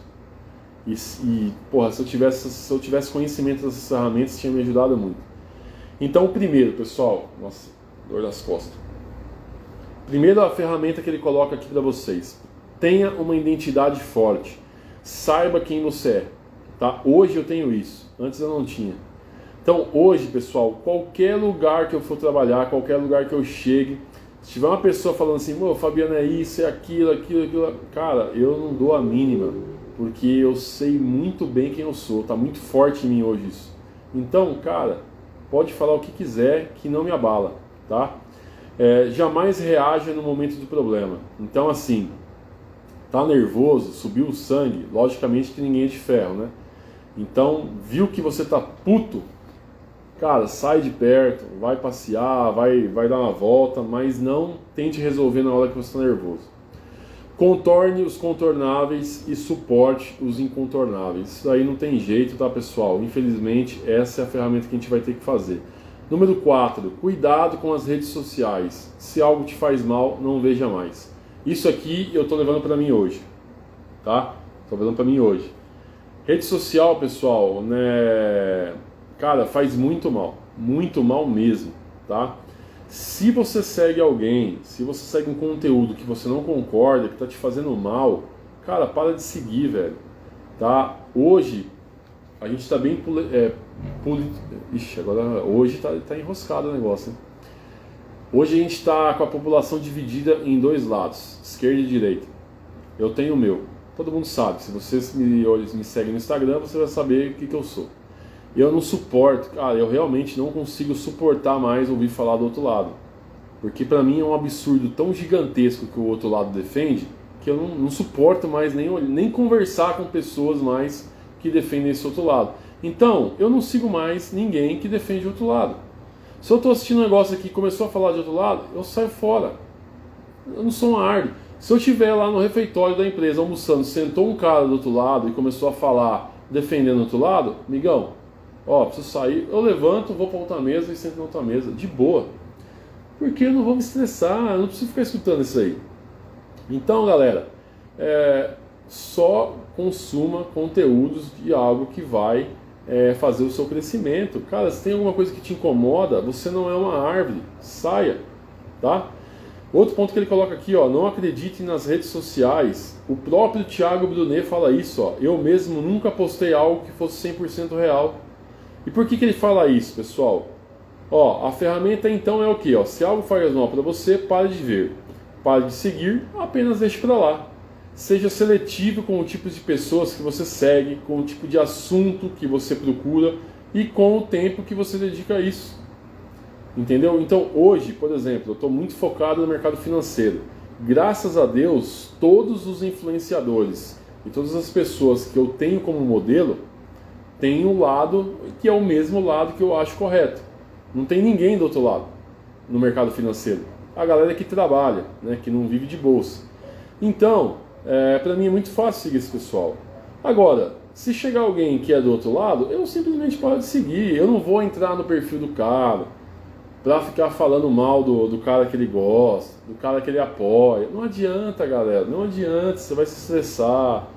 porra, se eu tivesse conhecimento dessas ferramentas, tinha me ajudado muito. Então, o primeiro, pessoal, nossa, dor nas costas. Primeiro, a ferramenta que ele coloca aqui para vocês. Tenha uma identidade forte. Saiba quem você é. Tá? Hoje eu tenho isso. Antes eu não tinha. Então, hoje, pessoal, qualquer lugar que eu for trabalhar, qualquer lugar que eu chegue, se tiver uma pessoa falando assim, Fabiano, é isso, é aquilo, cara, eu não dou a mínima. Porque eu sei muito bem quem eu sou. Tá muito forte em mim hoje isso. Então, cara, pode falar o que quiser que não me abala, tá? Jamais reaja no momento do problema. Então, assim, tá nervoso, subiu o sangue, logicamente que ninguém é de ferro, né? Então, viu que você tá puto, cara, sai de perto, vai passear, vai dar uma volta, mas não tente resolver na hora que você está nervoso. Contorne os contornáveis e suporte os incontornáveis. Isso aí não tem jeito, tá, pessoal? Infelizmente, essa é a ferramenta que a gente vai ter que fazer. Número 4, cuidado com as redes sociais. Se algo te faz mal, não veja mais. Isso aqui eu estou levando para mim hoje, tá? Estou levando para mim hoje. Rede social, pessoal, né? Cara, faz muito mal mesmo, tá? Se você segue alguém, se você segue um conteúdo que você não concorda, que está te fazendo mal, cara, para de seguir, velho, tá? Hoje a gente está bem hoje tá enroscado o negócio, né? Hoje a gente está com a população dividida em dois lados, esquerda e direita. Eu tenho o meu, todo mundo sabe. Se vocês me seguem no Instagram, você vai saber o que eu sou. Eu não suporto, cara, eu realmente não consigo suportar mais ouvir falar do outro lado. Porque pra mim é um absurdo tão gigantesco que o outro lado defende, que eu não suporto mais nem conversar com pessoas mais que defendem esse outro lado. Então, eu não sigo mais ninguém que defende o outro lado. Se eu estou assistindo um negócio aqui e começou a falar de outro lado, eu saio fora. Eu não sou uma árvore. Se eu estiver lá no refeitório da empresa almoçando, sentou um cara do outro lado e começou a falar defendendo o outro lado, amigão, preciso sair, eu levanto, vou para outra mesa e sento na outra mesa, de boa. Porque eu não vou me estressar, eu não preciso ficar escutando isso aí. Então, galera, só consuma conteúdos de algo que vai fazer o seu crescimento. Cara, se tem alguma coisa que te incomoda, você não é uma árvore, saia, tá? Outro ponto que ele coloca aqui, ó, não acredite nas redes sociais. O próprio Thiago Brunet fala isso, ó. Eu mesmo nunca postei algo que fosse 100% real. E por que ele fala isso, pessoal? Ó, a ferramenta então é o que? Se algo faz mal para você, pare de ver. Pare de seguir, apenas deixe para lá. Seja seletivo com o tipo de pessoas que você segue, com o tipo de assunto que você procura e com o tempo que você dedica a isso. Entendeu? Então hoje, por exemplo, eu estou muito focado no mercado financeiro. Graças a Deus, todos os influenciadores e todas as pessoas que eu tenho como modelo têm um lado que é o mesmo lado que eu acho correto. Não tem ninguém do outro lado no mercado financeiro. A galera que trabalha, né, que não vive de bolsa. Então, para mim é muito fácil seguir esse pessoal. Agora, se chegar alguém que é do outro lado, eu simplesmente paro de seguir. Eu não vou entrar no perfil do cara para ficar falando mal do cara que ele gosta, do cara que ele apoia. Não adianta, galera, não adianta, você vai se estressar,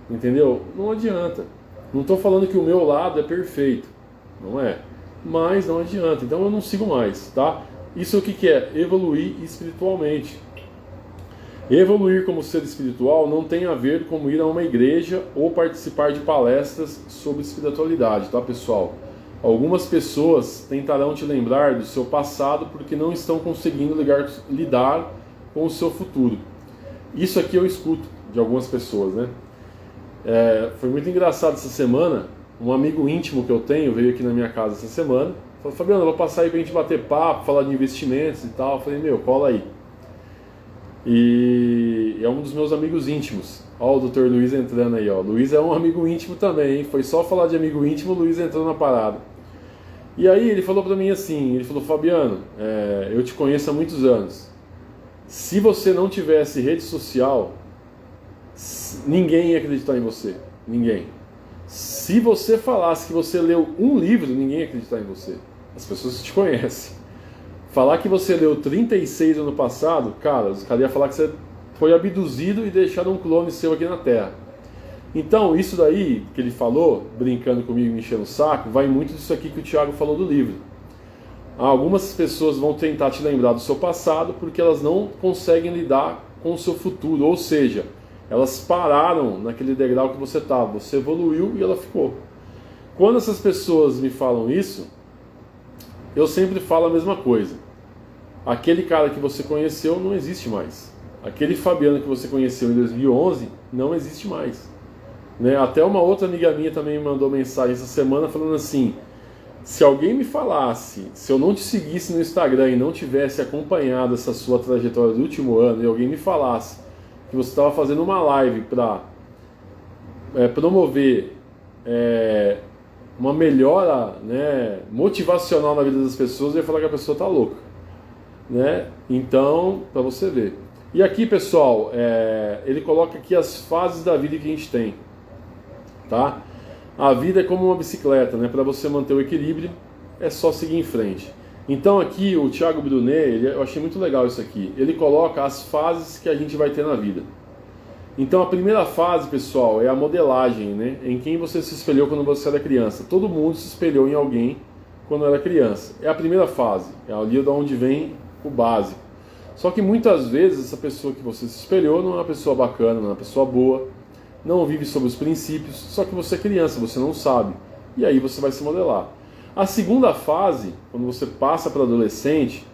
entendeu? Não adianta. Não estou falando que o meu lado é perfeito, não é, mas não adianta, então eu não sigo mais, tá? Isso é o que é? Evoluir espiritualmente. Evoluir como ser espiritual não tem a ver com ir a uma igreja ou participar de palestras sobre espiritualidade, tá, pessoal? Algumas pessoas tentarão te lembrar do seu passado porque não estão conseguindo lidar com o seu futuro. Isso aqui eu escuto de algumas pessoas, né? Foi muito engraçado essa semana. Um amigo íntimo que eu tenho veio aqui na minha casa essa semana. Falou: Fabiano, eu vou passar aí pra gente bater papo, falar de investimentos e tal. Eu falei: meu, cola aí. E é um dos meus amigos íntimos. Ó, o Dr. Luiz entrando aí, ó. Luiz é um amigo íntimo também, hein? Foi só falar de amigo íntimo, o Luiz entrou na parada. E aí ele falou pra mim assim, ele falou: Fabiano, eu te conheço há muitos anos. Se você não tivesse rede social, ninguém ia acreditar em você. Ninguém. Se você falasse que você leu um livro, ninguém ia acreditar em você. As pessoas te conhecem. Falar que você leu 36 ano passado, cara, os caras iam falar que você foi abduzido e deixaram um clone seu aqui na Terra. Então, isso daí que ele falou, brincando comigo, me enchendo o saco, vai muito disso aqui que o Thiago falou do livro. Algumas pessoas vão tentar te lembrar do seu passado porque elas não conseguem lidar com o seu futuro, ou seja, elas pararam naquele degrau que você estava, você evoluiu e ela ficou. Quando essas pessoas me falam isso, eu sempre falo a mesma coisa. Aquele cara que você conheceu não existe mais. Aquele Fabiano que você conheceu em 2011 não existe mais. Né? Até uma outra amiga minha também me mandou mensagem essa semana falando assim: se alguém me falasse, se eu não te seguisse no Instagram e não tivesse acompanhado essa sua trajetória do último ano, e alguém me falasse que você estava fazendo uma live para promover uma melhora, né, motivacional na vida das pessoas, eu ia falar que a pessoa está louca, né? Então, para você ver. E aqui, pessoal, ele coloca aqui as fases da vida que a gente tem, tá? A vida é como uma bicicleta, né? Para você manter o equilíbrio, é só seguir em frente. Então aqui o Thiago Brunet, eu achei muito legal isso aqui. Ele coloca as fases que a gente vai ter na vida. Então a primeira fase, pessoal, é a modelagem, né? Em quem você se espelhou quando você era criança. Todo mundo se espelhou em alguém quando era criança. É a primeira fase, é ali de onde vem o básico. Só que muitas vezes essa pessoa que você se espelhou não é uma pessoa bacana, não é uma pessoa boa, não vive sobre os princípios, só que você é criança, você não sabe. E aí você vai se modelar. A segunda fase, quando você passa para adolescente,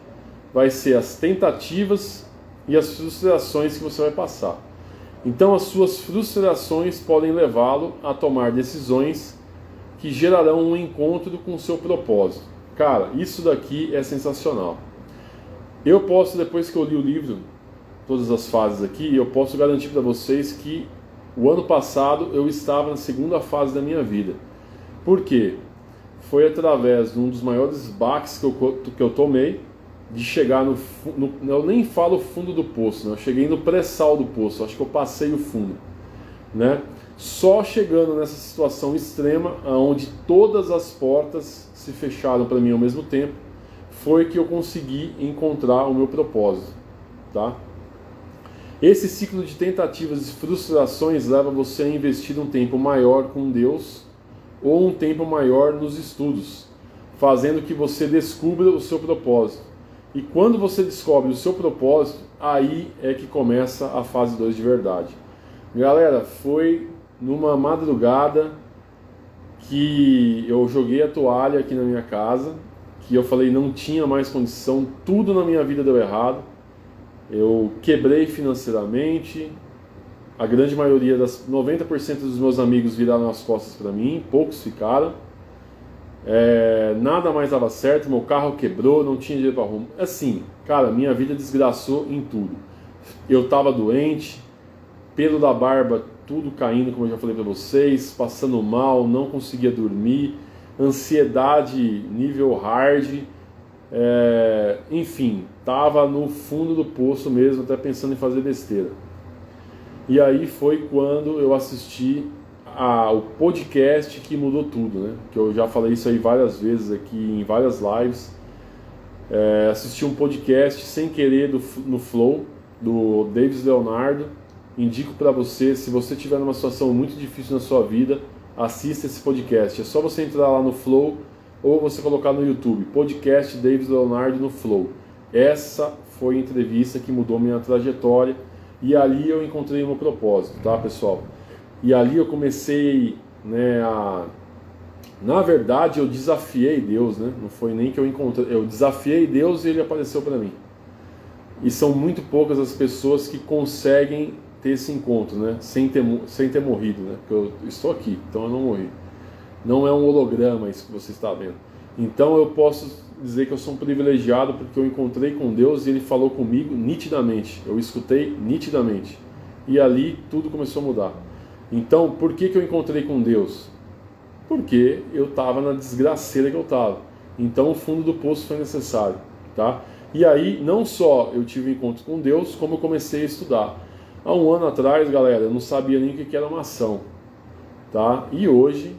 vai ser as tentativas e as frustrações que você vai passar. Então as suas frustrações podem levá-lo a tomar decisões que gerarão um encontro com o seu propósito. Cara, isso daqui é sensacional. Eu posso, depois que eu li o livro, todas as fases aqui, eu posso garantir para vocês que o ano passado eu estava na segunda fase da minha vida. Por quê? Foi através de um dos maiores baques que eu tomei, de chegar eu nem falo fundo do poço, né? Eu cheguei no pré-sal do poço, acho que eu passei o fundo, né? Só chegando nessa situação extrema, onde todas as portas se fecharam para mim ao mesmo tempo, foi que eu consegui encontrar o meu propósito, tá? Esse ciclo de tentativas e frustrações leva você a investir um tempo maior com Deus ou um tempo maior nos estudos, fazendo que você descubra o seu propósito. E quando você descobre o seu propósito, aí é que começa a fase 2 de verdade. Galera, foi numa madrugada que eu joguei a toalha aqui na minha casa, que eu falei não tinha mais condição, tudo na minha vida deu errado. Eu quebrei financeiramente, a grande maioria, 90% dos meus amigos viraram as costas para mim, poucos ficaram. Nada mais dava certo, meu carro quebrou, não tinha dinheiro para arrumar. Assim, cara, minha vida desgraçou em tudo. Eu tava doente, pelo da barba tudo caindo, como eu já falei para vocês, passando mal, não conseguia dormir, ansiedade nível hard, enfim, tava no fundo do poço mesmo, até pensando em fazer besteira. E aí foi quando eu assisti ao podcast que mudou tudo, né? Que eu já falei isso aí várias vezes aqui em várias lives. Assisti um podcast sem querer no Flow, do David Leonardo. Indico para você, se você estiver numa situação muito difícil na sua vida, assista esse podcast. É só você entrar lá no Flow ou você colocar no YouTube, podcast David Leonardo no Flow. Essa foi a entrevista que mudou minha trajetória e ali eu encontrei o meu propósito, tá, pessoal? E ali eu comecei, né, na verdade eu desafiei Deus, né? Não foi nem que eu encontrei, eu desafiei Deus e ele apareceu para mim. E são muito poucas as pessoas que conseguem ter esse encontro, né? Sem ter morrido, né? Porque eu estou aqui, então eu não morri. Não é um holograma isso que você está vendo. Então eu posso dizer que eu sou um privilegiado porque eu encontrei com Deus e Ele falou comigo nitidamente. Eu escutei nitidamente. E ali tudo começou a mudar. Então, por que eu encontrei com Deus? Porque eu estava na desgraceira que eu estava. Então o fundo do poço foi necessário, tá? E aí, não só eu tive um encontro com Deus, como eu comecei a estudar. Há um ano atrás, galera, eu não sabia nem o que era uma ação, tá? E hoje,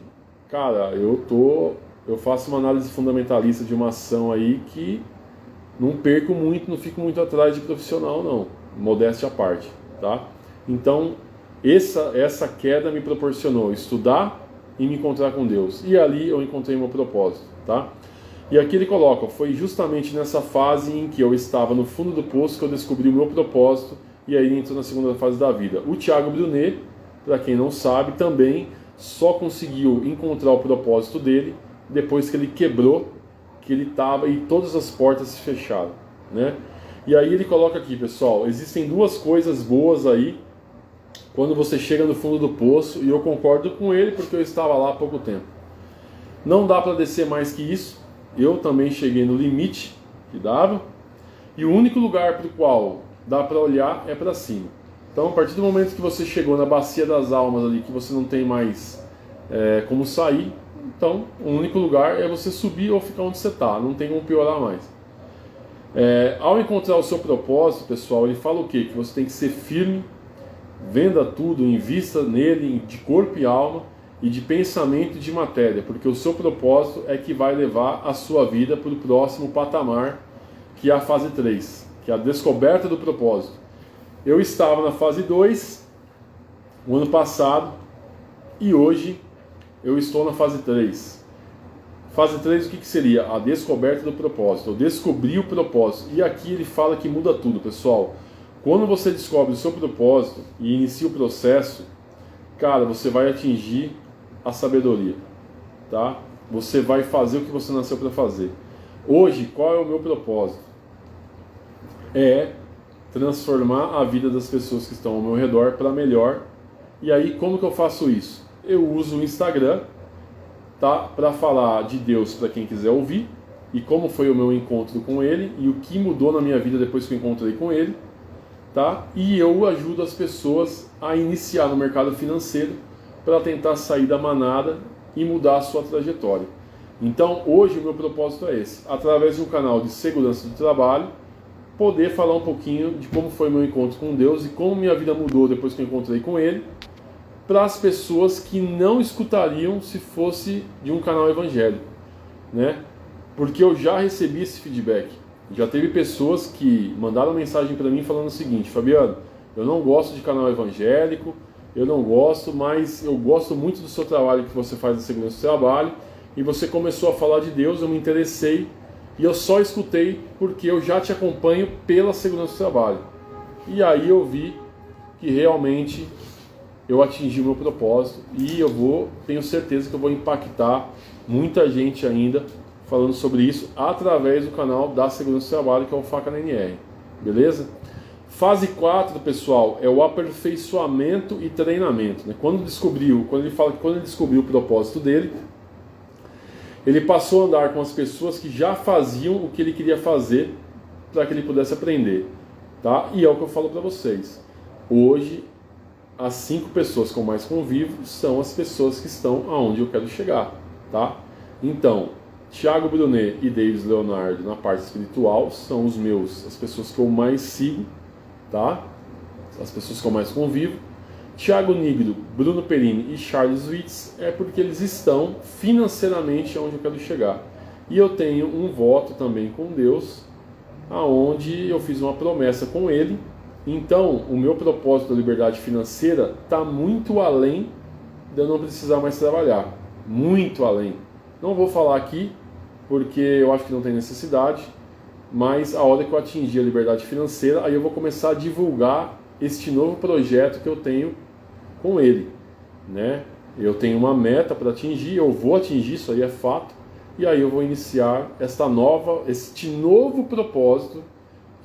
cara, eu faço uma análise fundamentalista de uma ação aí que não perco muito, não fico muito atrás de profissional, não. Modéstia à parte, tá? Então, essa queda me proporcionou estudar e me encontrar com Deus. E ali eu encontrei meu propósito, tá? E aqui ele coloca, foi justamente nessa fase em que eu estava no fundo do poço que eu descobri o meu propósito e aí entrou na segunda fase da vida. O Thiago Brunet, para quem não sabe, também só conseguiu encontrar o propósito dele depois que ele quebrou, que ele estava e todas as portas se fecharam, né? E aí ele coloca aqui, pessoal, existem duas coisas boas aí quando você chega no fundo do poço, e eu concordo com ele porque eu estava lá há pouco tempo. Não dá para descer mais que isso. Eu também cheguei no limite que dava, e o único lugar para o qual dá para olhar é para cima. Então, a partir do momento que você chegou na bacia das almas ali, que você não tem mais como sair, então o único lugar é você subir ou ficar onde você está, não tem como piorar mais. Ao encontrar o seu propósito, pessoal, ele fala o quê? Que você tem que ser firme, venda tudo, invista nele de corpo e alma, e de pensamento e de matéria, porque o seu propósito é que vai levar a sua vida para o próximo patamar, que é a fase 3, que é a descoberta do propósito. Eu estava na fase 2 o ano passado e hoje eu estou na fase 3. Fase 3 o que seria? A descoberta do propósito. Eu descobri o propósito. E aqui ele fala que muda tudo, pessoal. Quando você descobre o seu propósito e inicia o processo, cara, você vai atingir a sabedoria, tá? Você vai fazer o que você nasceu para fazer. Hoje, qual é o meu propósito? É transformar a vida das pessoas que estão ao meu redor para melhor. E aí, como que eu faço isso? Eu uso o Instagram, tá? Para falar de Deus para quem quiser ouvir, e como foi o meu encontro com Ele, e o que mudou na minha vida depois que eu encontrei com Ele, tá? E eu ajudo as pessoas a iniciar no mercado financeiro para tentar sair da manada e mudar a sua trajetória. Então, hoje o meu propósito é esse, através de um canal de segurança do trabalho, poder falar um pouquinho de como foi meu encontro com Deus e como minha vida mudou depois que eu encontrei com Ele, para as pessoas que não escutariam se fosse de um canal evangélico, né? porque eu já recebi esse feedback. Já teve pessoas que mandaram mensagem para mim falando o seguinte: Fabiano, eu não gosto de canal evangélico, eu não gosto, mas eu gosto muito do seu trabalho que você faz na segurança do trabalho, e você começou a falar de Deus, eu me interessei, e eu só escutei porque eu já te acompanho pela segurança do trabalho. E aí eu vi que realmente eu atingi o meu propósito, e tenho certeza que eu vou impactar muita gente ainda falando sobre isso através do canal da segurança do trabalho, que é o Faca na NR, beleza? Fase 4, pessoal, é o aperfeiçoamento e treinamento, né? Quando ele fala que quando ele descobriu o propósito dele, ele passou a andar com as pessoas que já faziam o que ele queria fazer para que ele pudesse aprender, tá? E é o que eu falo para vocês. Hoje, as 5 pessoas com mais convivo são as pessoas que estão aonde eu quero chegar, tá? Então, Thiago Brunet e Davis Leonardo na parte espiritual são as pessoas que eu mais sigo, tá? As pessoas que eu mais convivo. Thiago Nigro, Bruno Perini e Charles Witz é porque eles estão financeiramente onde eu quero chegar. E eu tenho um voto também com Deus, aonde eu fiz uma promessa com ele. Então, o meu propósito da liberdade financeira está muito além de eu não precisar mais trabalhar. Muito além. Não vou falar aqui, porque eu acho que não tem necessidade, mas a hora que eu atingir a liberdade financeira, aí eu vou começar a divulgar este novo projeto que eu tenho com ele, né? Eu tenho uma meta para atingir, eu vou atingir, isso aí é fato, e aí eu vou iniciar este novo propósito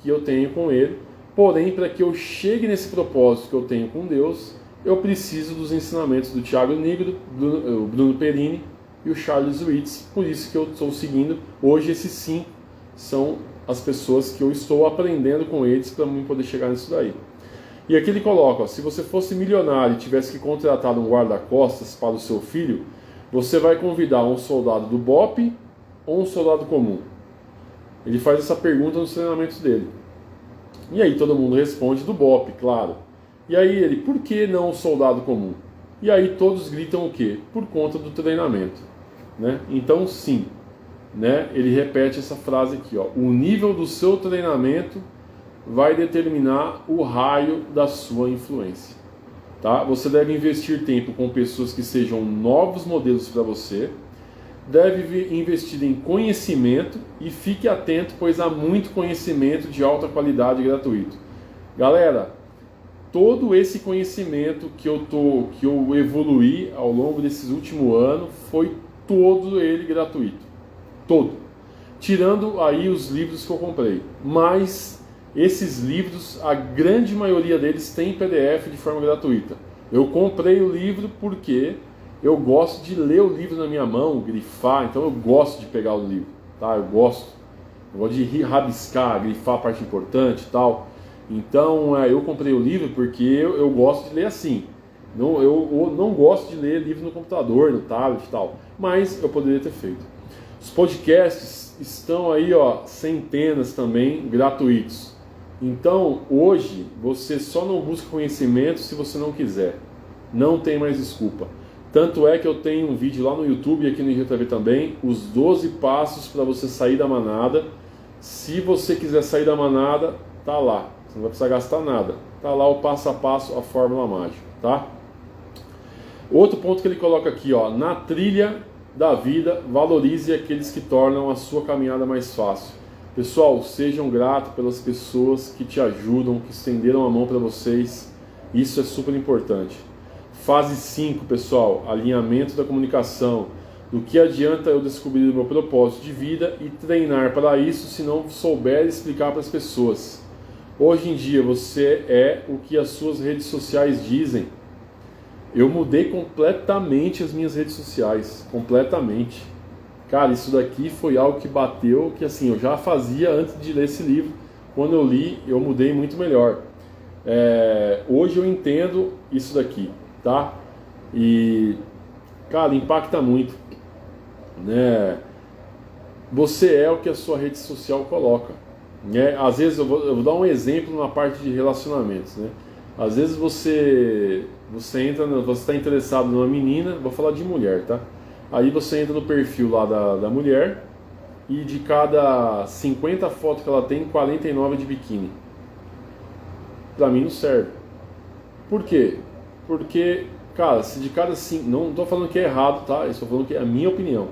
que eu tenho com ele. Porém, para que eu chegue nesse propósito que eu tenho com Deus, eu preciso dos ensinamentos do Thiago Nigro, do Bruno Perini e o Charles Witz. Por isso que eu estou seguindo. Hoje esses 5 são as pessoas que eu estou aprendendo com eles para mim poder chegar nisso daí. E aqui ele coloca, ó, se você fosse milionário e tivesse que contratar um guarda-costas para o seu filho, você vai convidar um soldado do BOPE ou um soldado comum? Ele faz essa pergunta nos treinamentos dele. E aí todo mundo responde do BOPE, claro. E aí ele, por que não um soldado comum? E aí todos gritam o quê? Por conta do treinamento, né? Então sim, né? Ele repete essa frase aqui, ó, o nível do seu treinamento vai determinar o raio da sua influência, tá? Você deve investir tempo com pessoas que sejam novos modelos para você, deve investir em conhecimento e fique atento, pois há muito conhecimento de alta qualidade gratuito. Galera, todo esse conhecimento que eu evoluí ao longo desses últimos anos foi todo ele gratuito, todo, tirando aí os livros que eu comprei, mas esses livros, a grande maioria deles tem PDF de forma gratuita. Eu comprei o livro porque eu gosto de ler o livro na minha mão, grifar, então eu gosto de pegar o livro, tá? Eu gosto de rabiscar, grifar a parte importante e tal. Então eu comprei o livro porque eu gosto de ler assim. Eu não gosto de ler livro no computador, no tablet e tal, mas eu poderia ter feito. Os podcasts estão aí, ó, centenas também gratuitos. Então, hoje, você só não busca conhecimento se você não quiser. Não tem mais desculpa. Tanto é que eu tenho um vídeo lá no YouTube e aqui no IGTV também, os 12 passos para você sair da manada. Se você quiser sair da manada, tá lá. Você não vai precisar gastar nada. Tá lá o passo a passo, a fórmula mágica, tá? Outro ponto que ele coloca aqui, ó, na trilha da vida, valorize aqueles que tornam a sua caminhada mais fácil. Pessoal, sejam gratos pelas pessoas que te ajudam, que estenderam a mão para vocês. Isso é super importante. Fase 5, pessoal, alinhamento da comunicação. Do que adianta eu descobrir o meu propósito de vida e treinar para isso se não souber explicar para as pessoas? Hoje em dia você é o que as suas redes sociais dizem. Eu mudei completamente as minhas redes sociais, completamente. Cara, isso daqui foi algo que bateu, que assim, eu já fazia antes de ler esse livro. Quando eu li, eu mudei muito melhor. Hoje eu entendo isso daqui, tá? E, cara, impacta muito, né? Você é o que a sua rede social coloca, né? Às vezes eu vou dar um exemplo na parte de relacionamentos, né? Às vezes você está interessado numa menina, vou falar de mulher, tá? Aí você entra no perfil lá da mulher e de cada 50 fotos que ela tem, 49 de biquíni. Pra mim não serve. Por quê? Porque, cara, se de cada 5... Não tô falando que é errado, tá? Estou falando que é a minha opinião.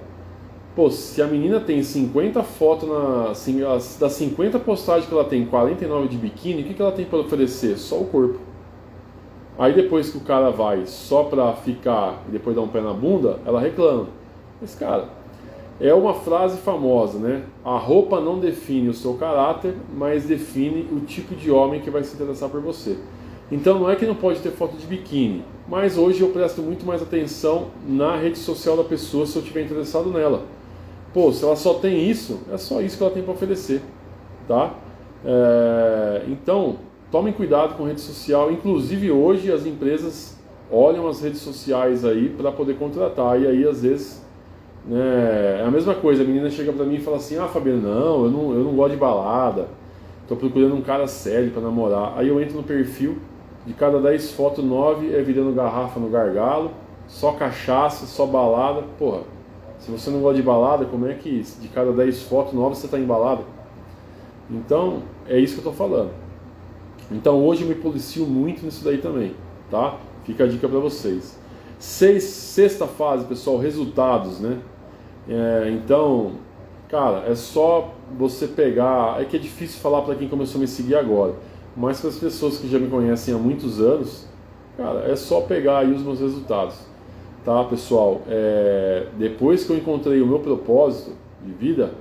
Pô, se a menina tem 50 fotos, das 50 postagens que ela tem, 49 de biquíni, o que ela tem para oferecer? Só o corpo. Aí depois que o cara vai só pra ficar e depois dar um pé na bunda, ela reclama. Mas, cara, é uma frase famosa, né? A roupa não define o seu caráter, mas define o tipo de homem que vai se interessar por você. Então não é que não pode ter foto de biquíni, mas hoje eu presto muito mais atenção na rede social da pessoa se eu estiver interessado nela. Pô, se ela só tem isso, é só isso que ela tem para oferecer, tá? Então, tomem cuidado com rede social. Inclusive hoje as empresas olham as redes sociais aí para poder contratar. E aí às vezes, né, é a mesma coisa. A menina chega para mim e fala assim: ah, Fabiano, eu não gosto de balada. Tô procurando um cara sério para namorar. Aí eu entro no perfil, de cada 10 fotos, 9 é virando garrafa no gargalo, só cachaça, só balada. Porra, se você não gosta de balada, como é que de cada 10 fotos, 9 você está em balada? Então, é isso que eu estou falando. Então, hoje eu me policio muito nisso daí também, tá? Fica a dica para vocês. Sexta fase, pessoal, resultados, né? Então, cara, é só você pegar... É que é difícil falar para quem começou a me seguir agora, mas para as pessoas que já me conhecem há muitos anos, cara, é só pegar aí os meus resultados. Tá, pessoal? Depois que eu encontrei o meu propósito de vida,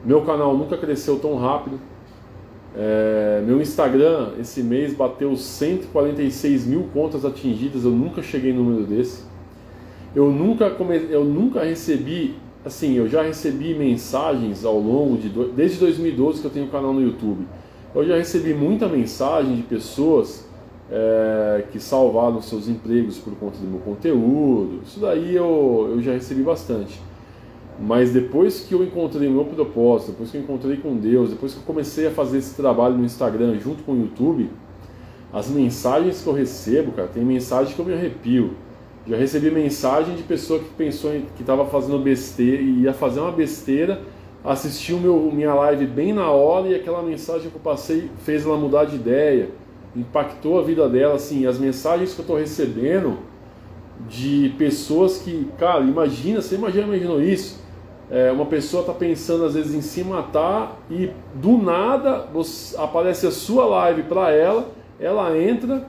meu canal nunca cresceu tão rápido. Meu Instagram esse mês bateu 146 mil contas atingidas. Eu nunca cheguei no número desse. Eu nunca recebi, assim, eu já recebi mensagens ao longo desde 2012 que eu tenho um canal no YouTube. Eu já recebi muita mensagem de pessoas que salvaram seus empregos por conta do meu conteúdo. Isso daí eu já recebi bastante. Mas depois que eu encontrei o meu propósito, depois que eu encontrei com Deus, depois que eu comecei a fazer esse trabalho no Instagram junto com o YouTube, as mensagens que eu recebo, cara, tem mensagem que eu me arrepio. Já recebi mensagem de pessoa que pensou que estava fazendo besteira e ia fazer uma besteira, assistiu minha live bem na hora e aquela mensagem que eu passei fez ela mudar de ideia, impactou a vida dela. Assim, as mensagens que eu estou recebendo de pessoas que, cara, você imaginou isso? Uma pessoa está pensando às vezes em se matar e do nada aparece a sua live para ela, ela entra,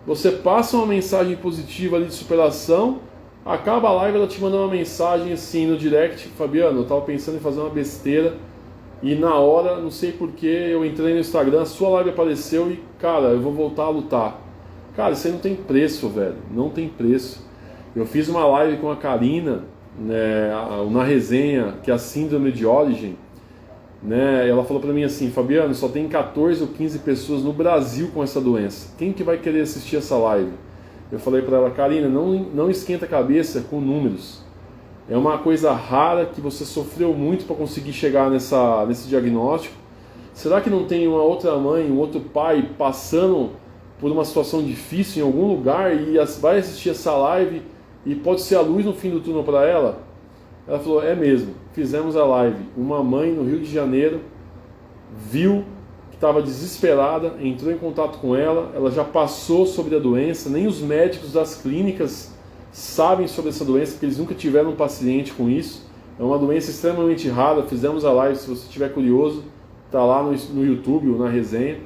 você passa uma mensagem positiva ali de superação, acaba a live, ela te manda uma mensagem assim no direct: Fabiano, eu estava pensando em fazer uma besteira e na hora, não sei porquê, eu entrei no Instagram, a sua live apareceu e, cara, eu vou voltar a lutar. Cara, isso aí não tem preço, velho, não tem preço. Eu fiz uma live com a Karina, né, na resenha, que é a síndrome de Origem, né, ela falou pra mim assim: Fabiano, só tem 14 ou 15 pessoas no Brasil com essa doença, quem que vai querer assistir essa live? Eu falei pra ela: Karina, não esquenta a cabeça com números, é uma coisa rara que você sofreu muito para conseguir chegar nesse diagnóstico. Será que não tem uma outra mãe, um outro pai passando por uma situação difícil em algum lugar e vai assistir essa live e pode ser a luz no fim do túnel para ela? Ela falou: é mesmo. Fizemos a live. Uma mãe no Rio de Janeiro viu que estava desesperada, entrou em contato com ela já passou sobre a doença, nem os médicos das clínicas sabem sobre essa doença, porque eles nunca tiveram um paciente com isso. É uma doença extremamente rara. Fizemos a live, se você estiver curioso, está lá no YouTube ou na resenha,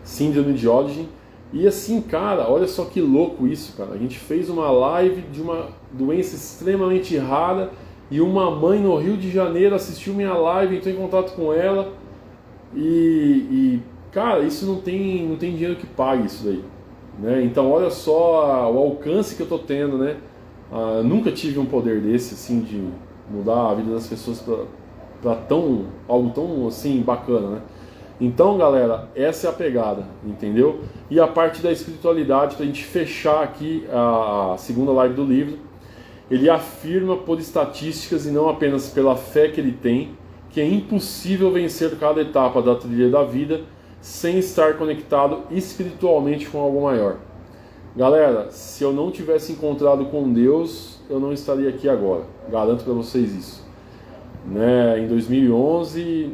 síndrome de Origem. E assim, cara, olha só que louco isso, cara. A gente fez uma live de uma doença extremamente rara e uma mãe no Rio de Janeiro assistiu minha live, entrou em contato com ela cara, isso não tem dinheiro que pague isso daí, né? Então olha só o alcance que eu tô tendo, né? Nunca tive um poder desse, assim, de mudar a vida das pessoas para algo tão assim bacana, né? Então, galera, essa é a pegada, entendeu? E a parte da espiritualidade, para a gente fechar aqui a segunda live do livro, ele afirma por estatísticas e não apenas pela fé que ele tem, que é impossível vencer cada etapa da trilha da vida sem estar conectado espiritualmente com algo maior. Galera, se eu não tivesse encontrado com Deus, eu não estaria aqui agora. Garanto para vocês isso. né? Em 2011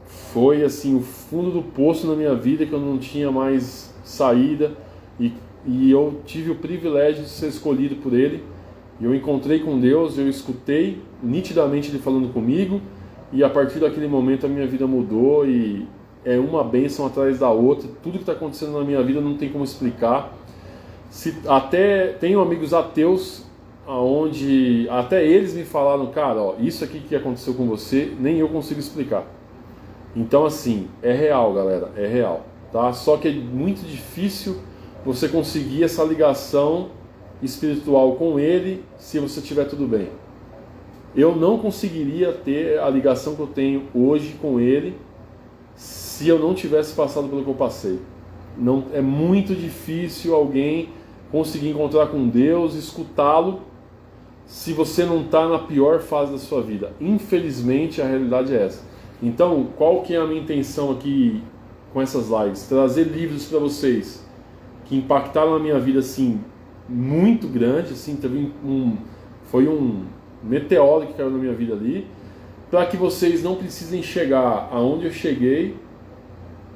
foi assim o fundo do poço na minha vida, que eu não tinha mais saída, e eu tive o privilégio de ser escolhido por Ele. E eu encontrei com Deus, eu escutei nitidamente Ele falando comigo, e a partir daquele momento a minha vida mudou, e é uma bênção atrás da outra. Tudo que está acontecendo na minha vida não tem como explicar. Até tenho amigos ateus, onde até eles me falaram, cara, ó, isso aqui que aconteceu com você, nem eu consigo explicar. Então assim, é real, galera, é real, tá? Só que é muito difícil você conseguir essa ligação espiritual com Ele se você estiver tudo bem. Eu não conseguiria ter a ligação que eu tenho hoje com Ele se eu não tivesse passado pelo que eu passei. Não, é muito difícil alguém conseguir encontrar com Deus, escutá-lo, se você não está na pior fase da sua vida. Infelizmente a realidade é essa. Então, qual que é a minha intenção aqui com essas lives? Trazer livros para vocês que impactaram a minha vida assim muito grande, assim, foi um meteoro que caiu na minha vida ali, para que vocês não precisem chegar aonde eu cheguei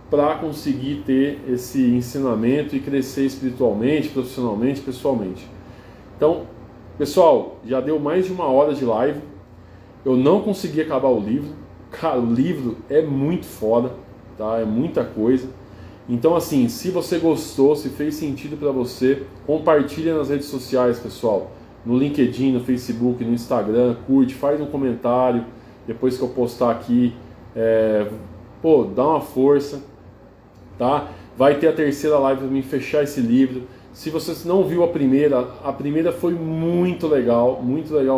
para conseguir ter esse ensinamento e crescer espiritualmente, profissionalmente, pessoalmente. Então, pessoal, já deu mais de 1 hora de live. Eu não consegui acabar o livro. Cara, o livro é muito foda, tá? É muita coisa. Então, assim, se você gostou, se fez sentido para você, compartilha nas redes sociais, pessoal. No LinkedIn, no Facebook, no Instagram, curte, faz um comentário depois que eu postar aqui. Dá uma força, tá? Vai ter a terceira live para mim fechar esse livro. Se você não viu a primeira foi muito legal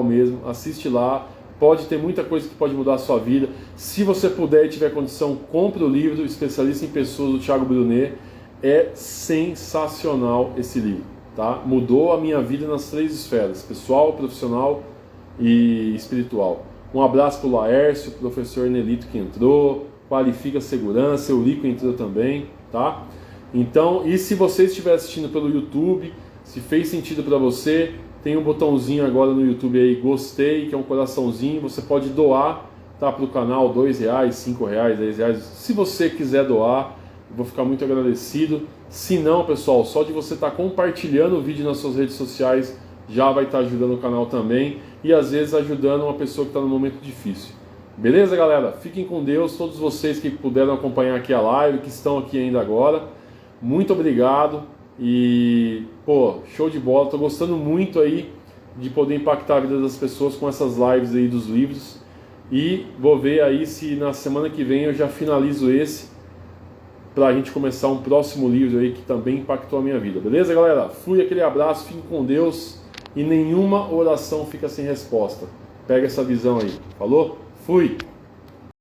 mesmo. Assiste lá. Pode ter muita coisa que pode mudar a sua vida. Se você puder e tiver condição, compre o livro Especialista em Pessoas, do Thiago Brunet. É sensacional esse livro, tá? Mudou a minha vida nas 3 esferas: pessoal, profissional e espiritual. Um abraço para o Laércio, professor Nelito que entrou, Qualifica Segurança, Eurico entrou também, tá? Então, e se você estiver assistindo pelo YouTube, se fez sentido para você, tem um botãozinho agora no YouTube aí, gostei, que é um coraçãozinho, você pode doar, tá, para o canal, R$2, R$5, R$10. Se você quiser doar, eu vou ficar muito agradecido. Se não, pessoal, só de você estar compartilhando o vídeo nas suas redes sociais, já vai estar ajudando o canal também, e às vezes ajudando uma pessoa que está num momento difícil. Beleza, galera? Fiquem com Deus, todos vocês que puderam acompanhar aqui a live, que estão aqui ainda agora. Muito obrigado. E, show de bola, tô gostando muito aí de poder impactar a vida das pessoas com essas lives aí dos livros, e vou ver aí se na semana que vem eu já finalizo esse, pra gente começar um próximo livro aí que também impactou a minha vida, beleza, galera? Fui, aquele abraço, fiquem com Deus, e nenhuma oração fica sem resposta. Pega essa visão aí, falou? Fui!